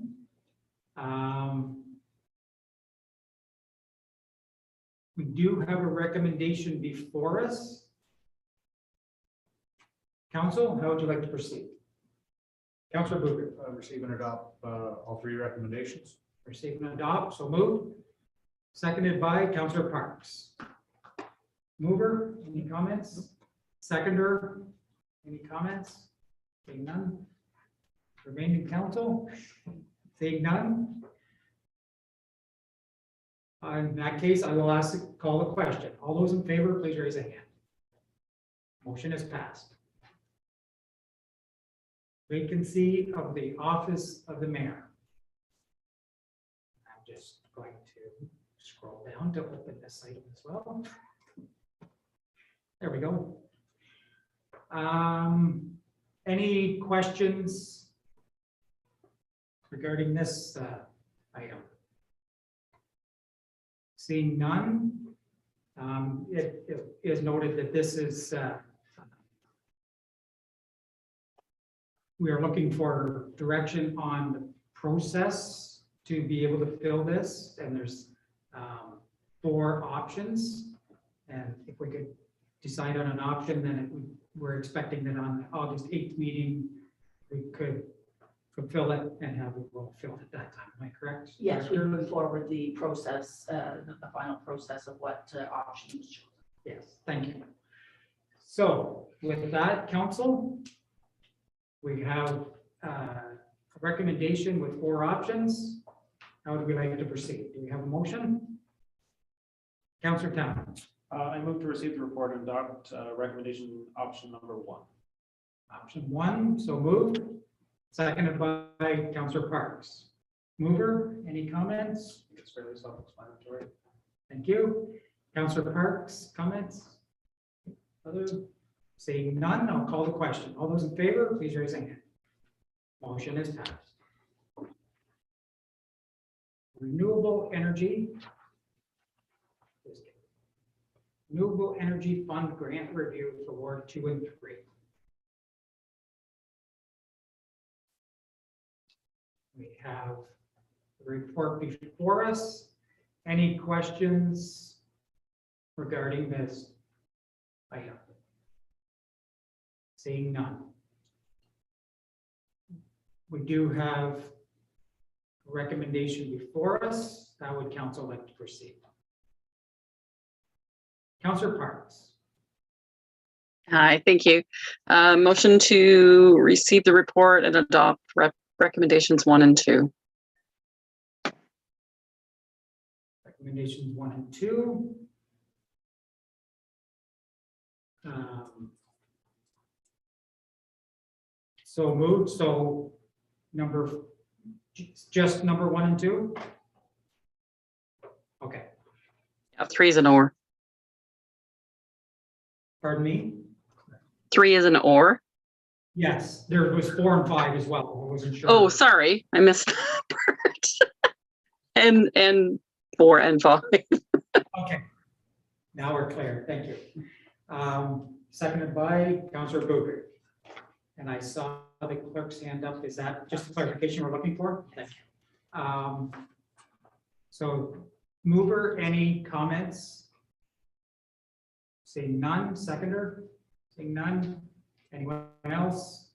We do have a recommendation before us. Council, how would you like to proceed? Councilor Booker. Receive and adopt all three recommendations. Receive and adopt, so moved. Seconded by Councilor Parks. Mover, any comments? Seconder, any comments? Seeing none. Remaining council, seeing none. In that case, I will call the question. All those in favor, please raise a hand. Motion is passed. Vacancy of the office of the mayor. I'm just going to scroll down to open this item as well. There we go. Any questions regarding this item? Seeing none, it is noted that this is, we are looking for direction on the process to be able to fill this, and there's 4 options. And if we could decide on an option, then we're expecting that on the August 8th meeting, we could fulfill it and have it well filled at that time. Am I correct? Yes, we move forward the process, the final process of what options. Yes, thank you. So with that, council, we have a recommendation with 4 options. How would we like to proceed? Do we have a motion? Councillor Town. I move to receive the report and adopt recommendation option number 1. Option 1, so moved. Seconded by Councillor Parks. Mover, any comments? It's fairly self-explanatory. Thank you. Councillor Parks, comments? Other? Seeing none, I'll call the question. All those in favor, please raise a hand. Motion is passed. Renewable Energy. Renewable Energy Fund Grant Review for Ward 2 and 3. We have the report before us. Any questions regarding this item? Seeing none. We do have a recommendation before us. How would council like to proceed? Councillor Parks. Hi, thank you. Motion to receive the report and adopt recommendations 1 and 2. Recommendations 1 and 2. So moved. So just number 1 and 2. Okay. Yeah, 3 is an or. Pardon me? 3 is an or? Yes, there was 4 and 5 as well. I wasn't sure. Oh, sorry, I missed that part. And 4 and 5. Okay. Now we're clear. Thank you. Seconded by Councillor Booker. And I saw the clerk's hand up. Is that just the clarification we're looking for? Thank you. So mover, any comments? Seeing none. Seconder? Seeing none. Anyone else?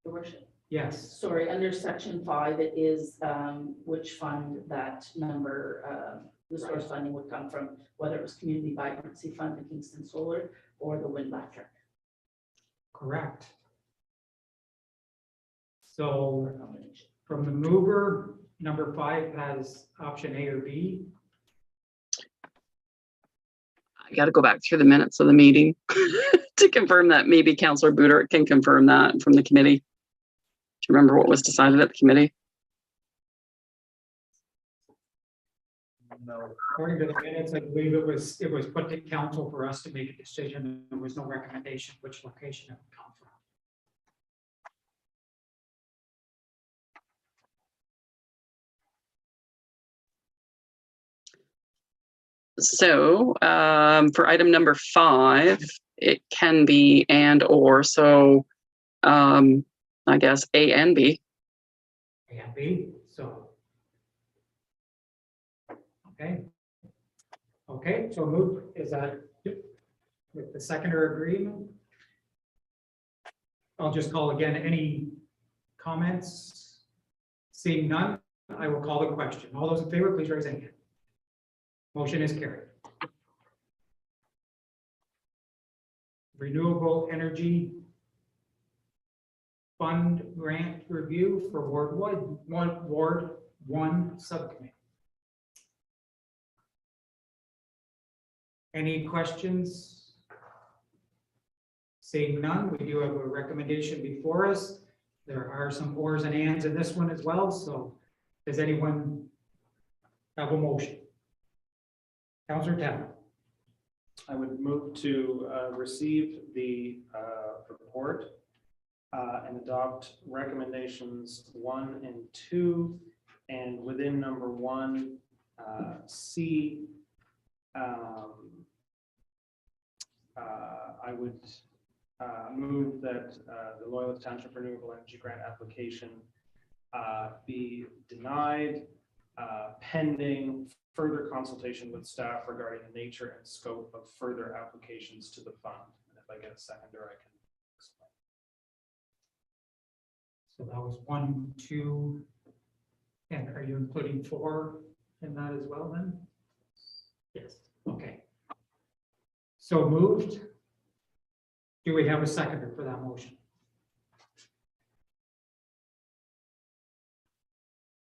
Your worship. Yes. Sorry, under section 5, it is which fund that number, the source funding would come from, whether it was Community Vibrancy Fund, the Kingston Solar, or the Wind Electric. Correct. So from the mover, number 5 has option A or B. I got to go back through the minutes of the meeting to confirm that. Maybe Councillor Buder can confirm that from the committee. Do you remember what was decided at the committee? No. According to the minutes, I believe it was put to council for us to make a decision. There was no recommendation which location it would come from. So for item number 5, it can be and or. So I guess A and B. A and B, so. Okay, so move, is that with the seconder agreement? I'll just call again, any comments? Seeing none, I will call the question. All those in favor, please raise your hand. Motion is carried. Renewable Energy Fund Grant Review for Ward 1 Subcommittee. Any questions? Seeing none, we do have a recommendation before us. There are some ors and ands in this one as well, so does anyone have a motion? Councillor Taylor. I would move to receive the report and adopt recommendations 1 and 2, and within number 1, C, I would move that the Loyalist Township Renewable Energy Grant application be denied pending further consultation with staff regarding the nature and scope of further applications to the fund. And if I get a seconder, I can explain. So that was 1, 2, and are you including 4 in that as well then? Yes, okay. So moved. Do we have a seconder for that motion?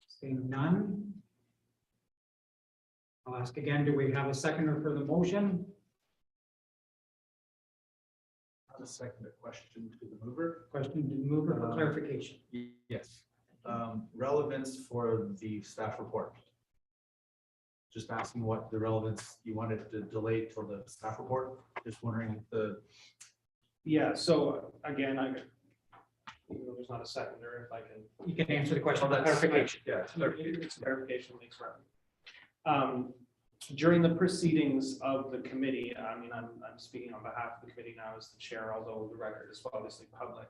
Seeing none. I'll ask again, do we have a seconder for the motion? A second question to the mover. Question to the mover for clarification. Yes. Relevance for the staff report. Just asking what the relevance you wanted to delay till the staff report. Just wondering if the. Yeah, so again, even though there's not a seconder, if I can. You can answer the question. Oh, that's Clarification. Yeah. It's clarification makes right. During the proceedings of the committee, I mean, I'm speaking on behalf of the committee now as the chair, although the record is obviously public.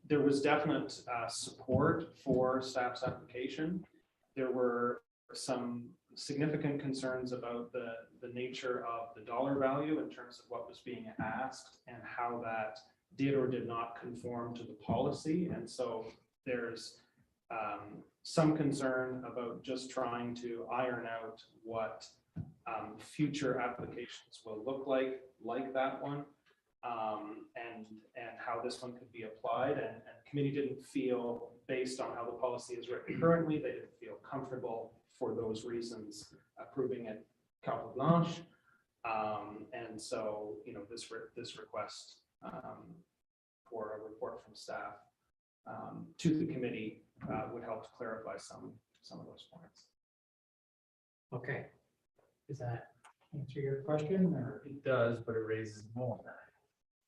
There was definite support for staff's application. There were some significant concerns about the nature of the dollar value in terms of what was being asked and how that did or did not conform to the policy. And so there's some concern about just trying to iron out what future applications will look like that one, and how this one could be applied. And the committee didn't feel, based on how the policy is written currently, they didn't feel comfortable for those reasons approving it carte blanche. And so, you know, this request for a report from staff to the committee would help to clarify some of those points. Okay. Is that answer your question, or? It does, but it raises more.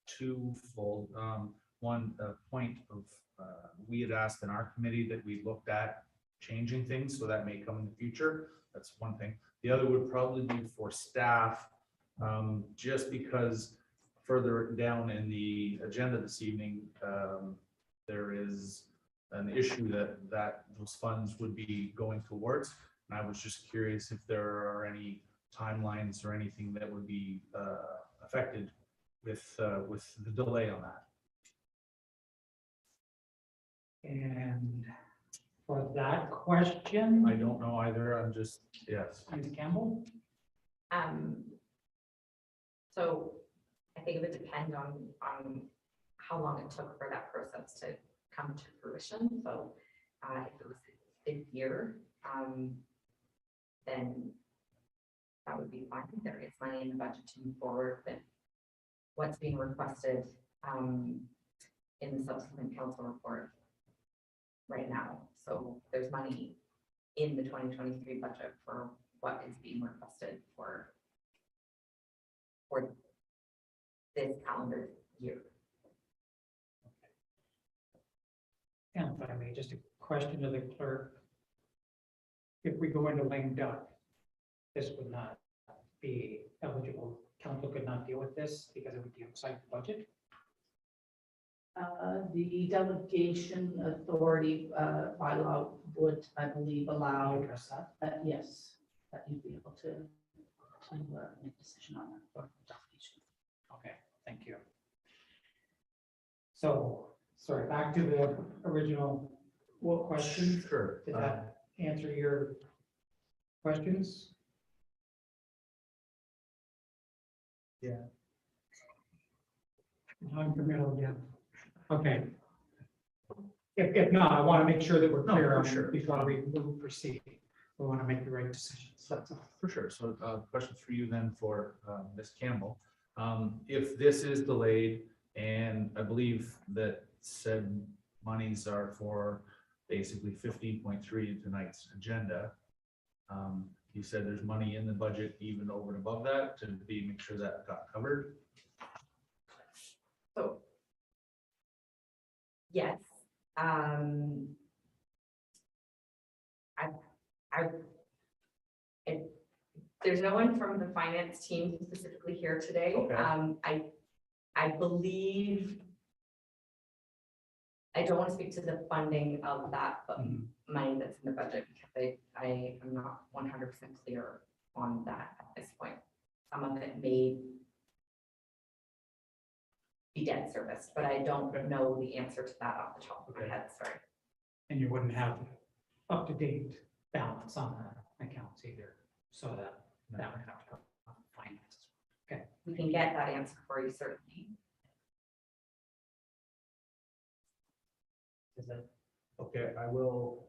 Twofold. One, point of, we had asked in our committee that we looked at changing things, so that may come in the future. That's one thing. The other would probably be for staff, just because further down in the agenda this evening, there is an issue that those funds would be going towards. And I was just curious if there are any timelines or anything that would be affected with the delay on that. And for that question, I don't know either. I'm just, yes. Ms. Campbell? So I think it would depend on how long it took for that process to come to fruition. So if it was a year, then that would be fine. There is money in the budget to move forward, but what's being requested in the subsequent council report right now. So there's money in the 2023 budget for what is being requested for this calendar year. And if I may, just a question to the clerk. If we go into lame duck, this would not be eligible. Council could not deal with this because it would be outside the budget. The delegation authority bylaw would, I believe, allow, Address that. yes, that you'd be able to make a decision on that. Okay, thank you. So, sorry, back to the original question. Sure. Did that answer your questions? Yeah. Non-committal, yeah. Okay. If not, I want to make sure that we're clear on sure. before we proceed. We want to make the right decisions. That's all. For sure. So question for you then for Ms. Campbell. If this is delayed, and I believe that said monies are for basically 15.3 in tonight's agenda. You said there's money in the budget even over and above that to make sure that got covered. So yes, there's no one from the finance team specifically here today. Okay. I believe, I don't want to speak to the funding of that money that's in the budget because I am not 100% clear on that at this point. Some of it may be debt service, but I don't know the answer to that off the top of my head, sorry. And you wouldn't have up-to-date balance on the accounts either, so that would have to come from finance. Okay. We can get that answer for you certainly. Is that Okay, I will,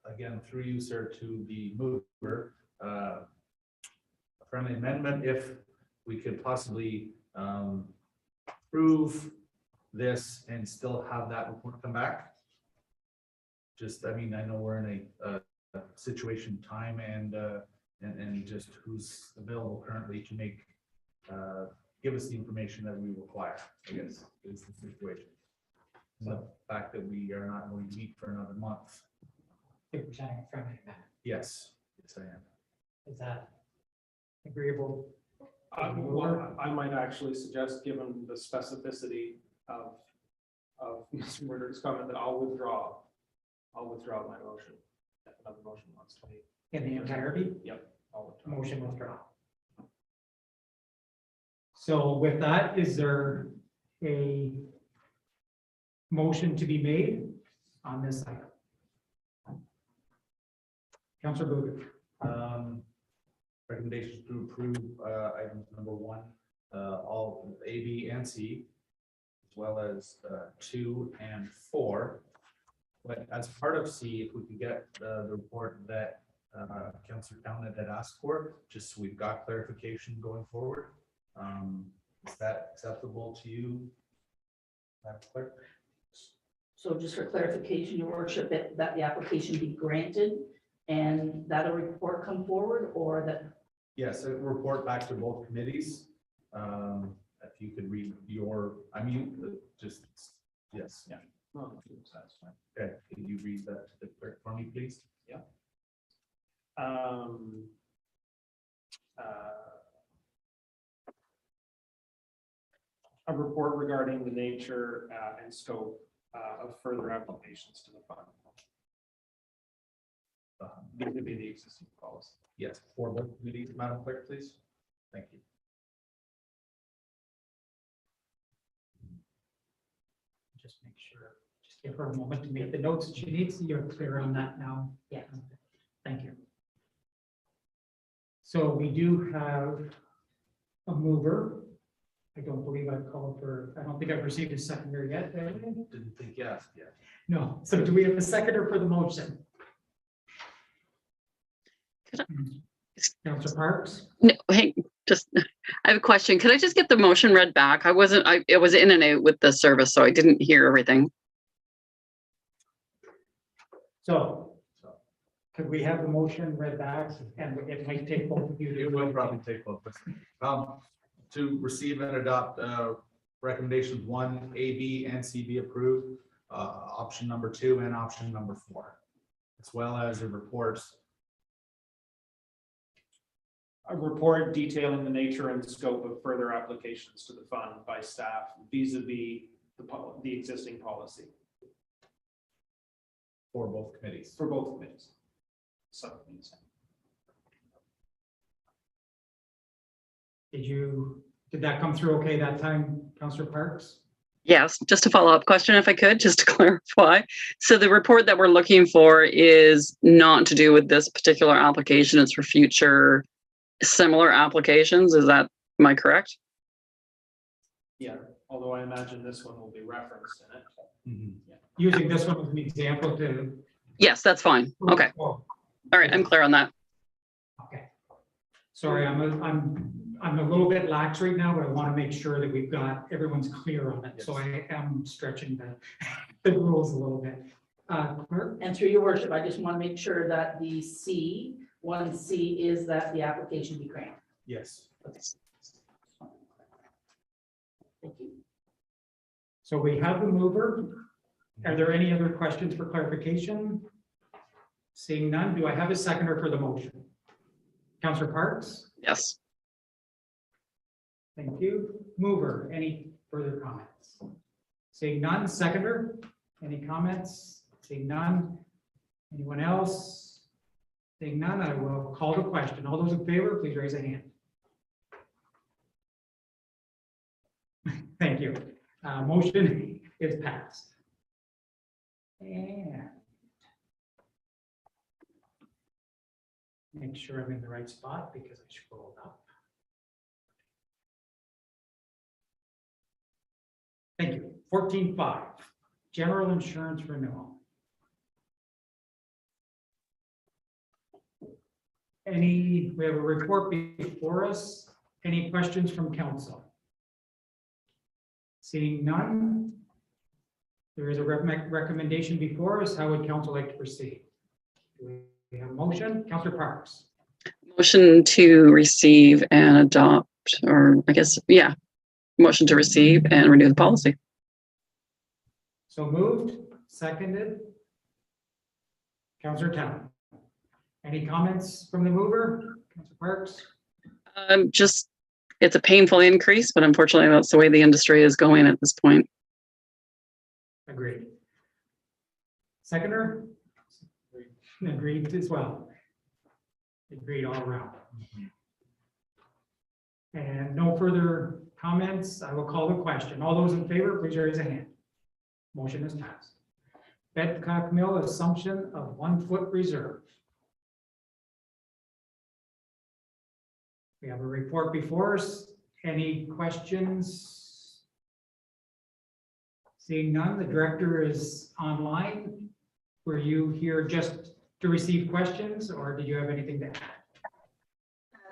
again, through you, sir, to the mover, a friendly amendment, if we could possibly prove this and still have that report come back. Just, I mean, I know we're in a situation, time, and just who's available currently to make, give us the information that we require, I guess, is the situation. The fact that we are not going to meet for another month. you're presenting a friendly amendment? Yes, yes, I am. Is that agreeable? Well, I might actually suggest, given the specificity of Mr. Murdoch's comment, that I'll withdraw my motion. If another motion wants to be. In the entirety? Yep. I'll withdraw. Motion withdraw. So with that, is there a motion to be made on this item? Councilor Booth. Recommendations to approve items number 1, all A, B, and C, as well as 2 and 4. But as part of C, if we could get the report that Councilor Townend had asked for, just so we've got clarification going forward. Is that acceptable to you, Madam Clerk? So just for clarification, your worship, that the application be granted and that a report come forward, or that Yes, a report back to both committees. If you could read just, yes. Yeah. Well, that's fine. Okay, can you read that to the clerk for me, please? Yeah. A report regarding the nature and scope of further applications to the fund. These would be the existing policy. Yes, for both committees, Madam Clerk, please. Thank you. Just make sure, just give her a moment to make the notes that she needs. You're clear on that now? Yeah. Thank you. So we do have a mover. I don't believe I've called for, I don't think I've received a seconder yet. Didn't think yes yet. No, so do we have a seconder for the motion? Councilor Parks? No, hey, just, I have a question. Could I just get the motion read back? It was in and out with the service, so I didn't hear everything. So could we have the motion read back, and it might take both of you to It will probably take both of us. To receive and adopt recommendations 1, A, B, and C be approved, option number 2 and option number 4, as well as the reports. A report detailing the nature and scope of further applications to the fund by staff vis-a-vis the existing policy. For both committees. For both committees. Did that come through okay that time, Councillor Parks? Yes, just a follow-up question if I could, just to clarify. So the report that we're looking for is not to do with this particular application, it's for future similar applications. Am I correct? Yeah, although I imagine this one will be referenced in it. Yeah. Using this one as an example to. Yes, that's fine. Okay. All right, I'm clear on that. Okay. Sorry, I'm a little bit lax right now, but I want to make sure that we've got, everyone's clear on it. So I am stretching the rules a little bit. Clerk? And through your worship, I just want to make sure that the one C is that the application be granted. Yes. Okay. Thank you. So we have the mover. Are there any other questions for clarification? Seeing none, do I have a seconder for the motion? Councillor Parks? Yes. Thank you. Mover, any further comments? Seeing none, seconder, any comments? Seeing none. Anyone else? Seeing none, I will call the question. All those in favor, please raise a hand. Thank you. Motion is passed. And make sure I'm in the right spot because I scrolled up. Thank you. 14.5, general insurance renewal. We have a report before us. Any questions from council? Seeing none, there is a recommendation before us. How would council like to proceed? Do we have a motion? Councillor Parks. Motion to receive and adopt, or I guess, yeah, motion to receive and renew the policy. So moved, seconded. Councillor Town. Any comments from the mover? Councillor Parks? Just, it's a painful increase, but unfortunately that's the way the industry is going at this point. Agreed. Seconder? Agreed as well. Agreed all around. And no further comments. I will call the question. All those in favor, please raise a hand. Motion is passed. Bedcock Mill assumption of 1 foot reserve. We have a report before us. Any questions? Seeing none, the director is online. Were you here just to receive questions, or did you have anything to add?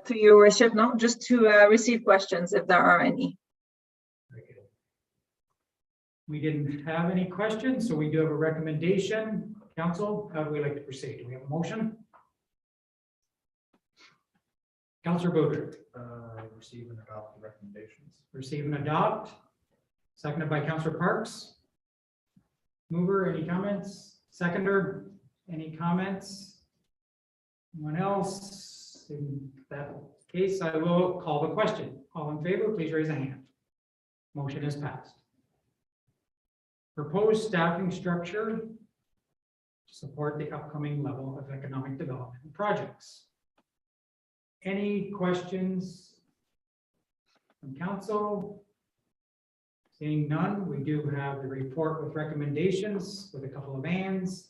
To your worship, no, just to receive questions if there are any. We didn't have any questions, so we do have a recommendation. Council, how do we like to proceed? Do we have a motion? Counselor Boothard, Receive and adopt the recommendations. receive and adopt. Seconded by Counselor Parks. Mover, any comments? Seconder, any comments? Anyone else? In that case, I will call the question. All in favor, please raise a hand. Motion is passed. Proposed staffing structure to support the upcoming level of economic development projects. Any questions from council? Seeing none, we do have the report with recommendations with a couple of ands.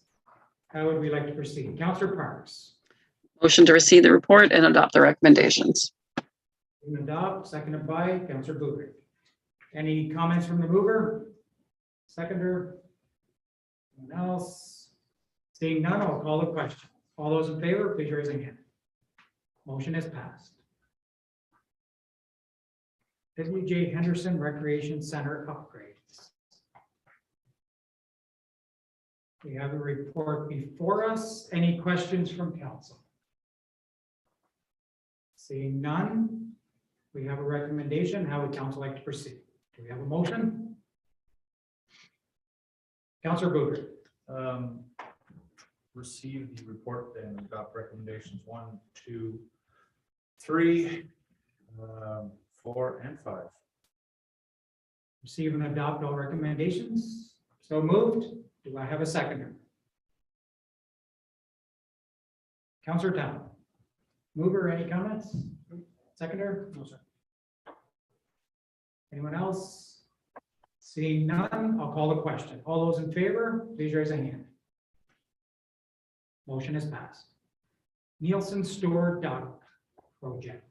How would we like to proceed? Counselor Parks. Motion to receive the report and adopt the recommendations. Adopt, seconded by Counselor Boothard. Any comments from the mover? Seconder? Anyone else? Seeing none, I'll call the question. All those in favor, please raise a hand. Motion is passed. W.J. Henderson Recreation Center upgrades. We have a report before us. Any questions from council? Seeing none, we have a recommendation. How would council like to proceed? Do we have a motion? Counselor Boothard. Receive the report and adopt recommendations 1, 2, 3, 4, and 5. Receive and adopt all recommendations. So moved. Do I have a seconder? Counselor Town. Mover, any comments? Seconder? No, sir. Anyone else? Seeing none, I'll call the question. All those in favor, please raise a hand. Motion is passed. Nielsen Store Dock Project.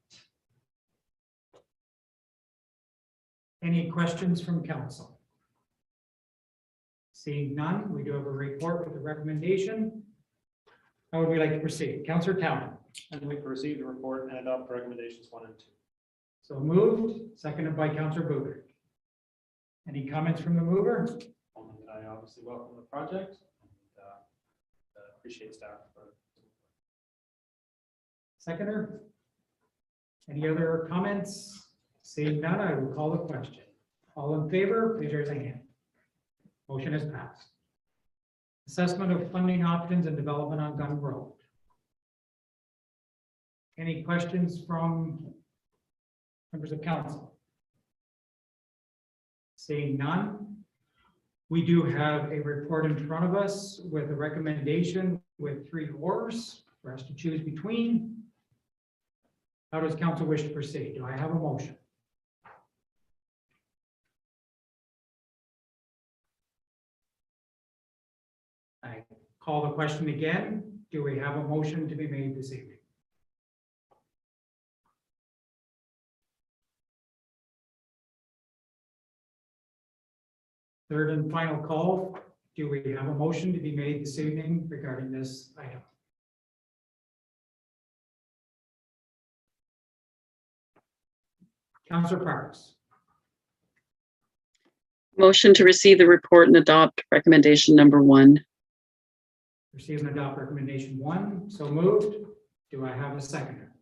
Any questions from council? Seeing none, we do have a report with a recommendation. How would we like to proceed? Counselor Town. I'd like to receive the report and adopt recommendations 1 and 2. So moved, seconded by Counselor Boothard. Any comments from the mover? Only that I obviously welcome the project and appreciate staff for. Seconder? Any other comments? Seeing none, I will call the question. All in favor, please raise a hand. Motion is passed. Assessment of funding options and development on Gun Road. Any questions from members of council? Seeing none, we do have a report in front of us with a recommendation with 3 ors for us to choose between. How does council wish to proceed? Do I have a motion? I call the question again. Do we have a motion to be made this evening? Third and final call. Do we have a motion to be made this evening regarding this item? Counselor Parks. Motion to receive the report and adopt recommendation number 1. Receive and adopt recommendation 1. So moved. Do I have a seconder?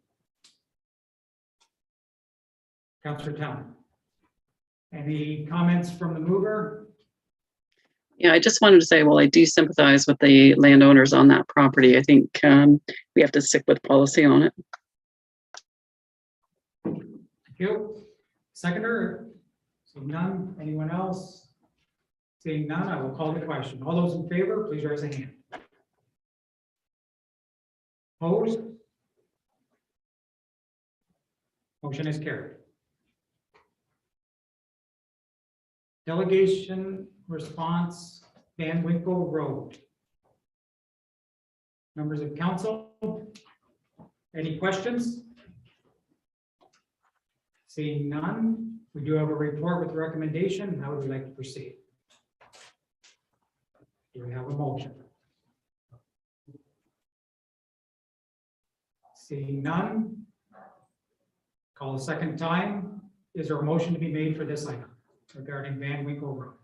Counselor Town. Any comments from the mover? Yeah, I just wanted to say, well, I do sympathize with the landowners on that property. I think we have to stick with policy on it. Thank you. Seconder? Seeing none. Anyone else? Seeing none, I will call the question. All those in favor, please raise a hand. Opposed? Motion is carried. Delegation response, Van Winkle Road. Members of council, any questions? Seeing none, we do have a report with recommendation. How would you like to proceed? Do we have a motion? Seeing none, call a second time. Is there a motion to be made for this item regarding Van Winkle Road?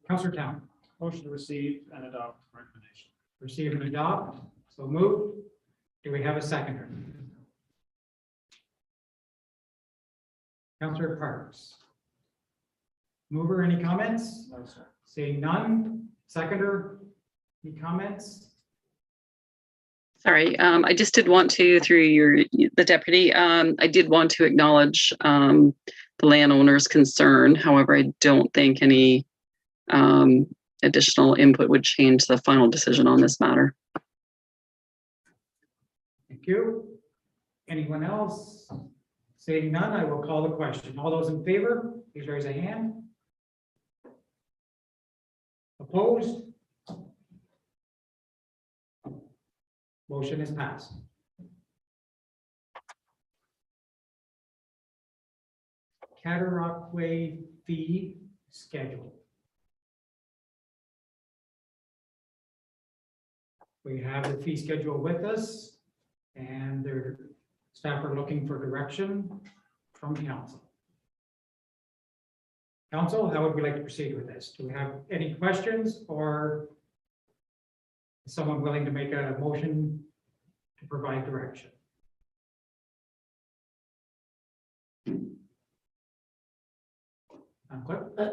Councilor Town. Motion to receive and adopt recommendation. Receive and adopt, So moved. Do we have a seconder? Councillor Parks. Mover, any comments? No, sir. Seeing none. Seconder, any comments? Sorry, I just did want to, through the deputy, I did want to acknowledge the landowner's concern. However, I don't think any additional input would change the final decision on this matter. Thank you. Anyone else? Seeing none, I will call the question. All those in favor, please raise a hand. Opposed? Motion is passed. Cataract Way fee schedule. We have the fee schedule with us, and their staff are looking for direction from council. Council, how would we like to proceed with this? Do we have any questions, or is someone willing to make a motion to provide direction?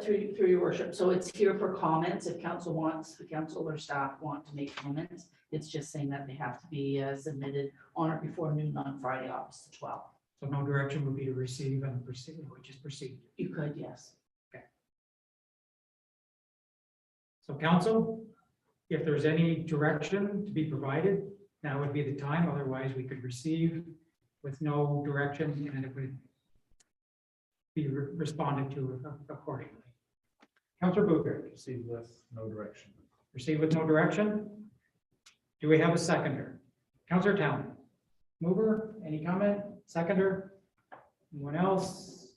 Through your worship, so it's here for comments. If council wants, the council or staff want to make comments, it's just saying that they have to be submitted on or before noon on Friday, August 12th. So no direction would be to receive and proceed, we just proceed. You could, yes. So council, if there's any direction to be provided, now would be the time. Otherwise, we could receive with no direction, and it would be responded to accordingly. Councillor Booker. Proceed with no direction. Proceed with no direction. Do we have a seconder? Councillor Town. Mover, any comment? Seconder? Anyone else?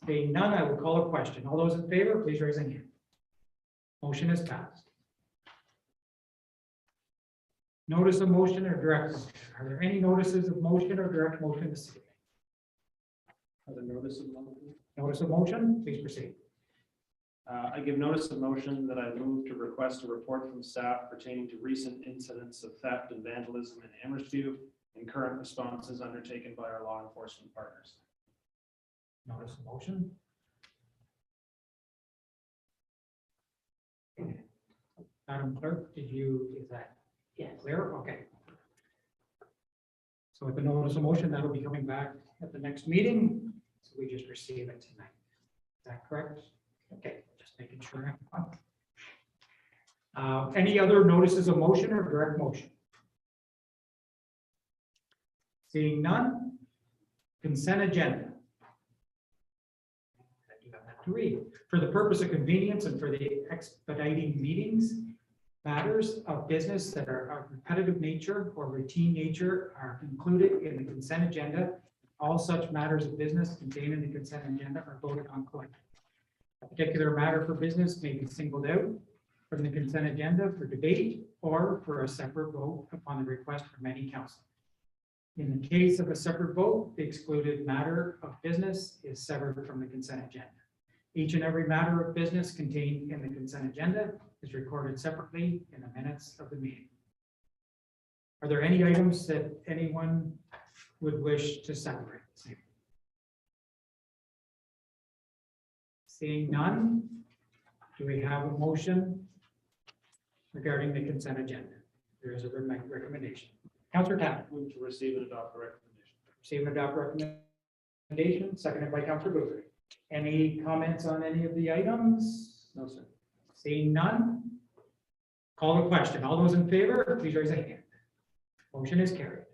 Being none, I will call a question. All those in favor, please raise a hand. Motion is passed. Notice of motion or direct motion. Are there any notices of motion or direct motion this evening? The notice of motion. Notice of motion, please proceed. I give notice of motion that I move to request a report from staff pertaining to recent incidents of theft and vandalism in Amherstview and current responses undertaken by our law enforcement partners. Notice of motion. Madam Clerk, is that clear? Okay. So with the notice of motion, that'll be coming back at the next meeting. So we just receive it tonight. Is that correct? Okay, just making sure. Any other notices of motion or direct motion? Seeing none. Consent agenda. You have that to read. For the purpose of convenience and for the expediting meetings, matters of business that are of repetitive nature or routine nature are included in the consent agenda. All such matters of business contained in the consent agenda are voted on collectively. A particular matter for business may be singled out from the consent agenda for debate or for a separate vote upon the request from any council. In the case of a separate vote, the excluded matter of business is severed from the consent agenda. Each and every matter of business contained in the consent agenda is recorded separately in the minutes of the meeting. Are there any items that anyone would wish to separate? Seeing none, do we have a motion regarding the consent agenda? There is a recommendation. Councillor Tapp. Move to receive and adopt the recommendation. Receive and adopt recommendation, seconded by Councillor Booker. Any comments on any of the items? No, sir. Seeing none, call the question. All those in favor, please raise a hand. Motion is carried.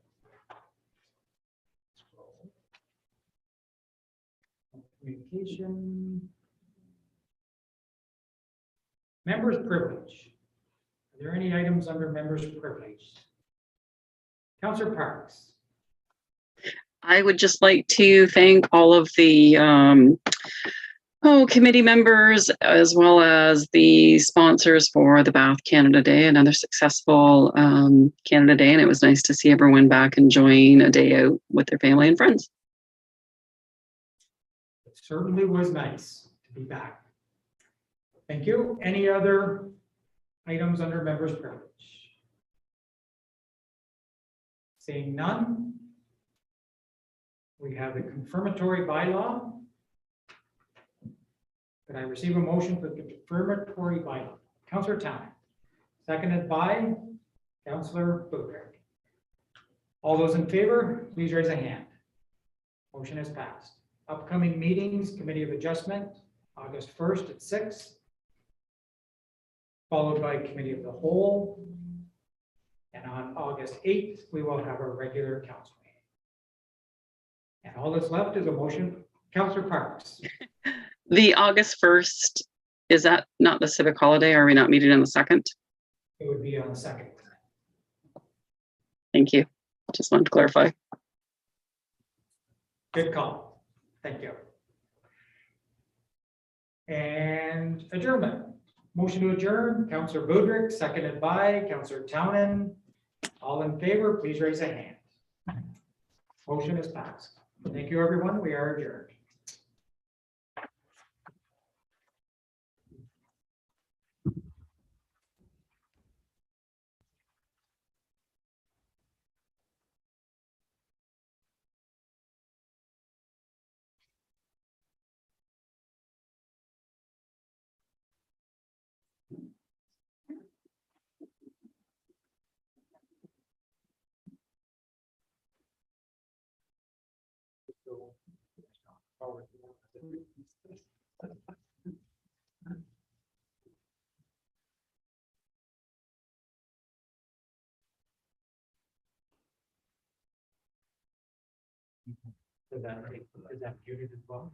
Communication. Members' privilege. Are there any items under members' privilege? Councillor Parks. I would just like to thank all of the committee members, as well as the sponsors for the Bath Canada Day, another successful Canada Day. And it was nice to see everyone back enjoying a day out with their family and friends. It certainly was nice to be back. Thank you. Any other items under members' privilege? Seeing none. We have the confirmatory bylaw. Could I receive a motion for the confirmatory bylaw? Councillor Town, seconded by Councillor Budrick. All those in favor, please raise a hand. Motion is passed. Upcoming meetings, Committee of Adjustment, August 1st at 6, followed by Committee of the Whole. And on August 8th, we will have a regular council meeting. And all that's left is a motion. Councillor Parks. The August 1st, is that not the civic holiday? Are we not meeting on the 2nd? It would be on the 2nd. Thank you. Just wanted to clarify. Good call. Thank you. And adjournment. Motion to adjourn, Councillor Budrick, seconded by Councillor Townend. All in favor, please raise a hand. Motion is passed. Thank you, everyone. We are adjourned. Is that muted as well?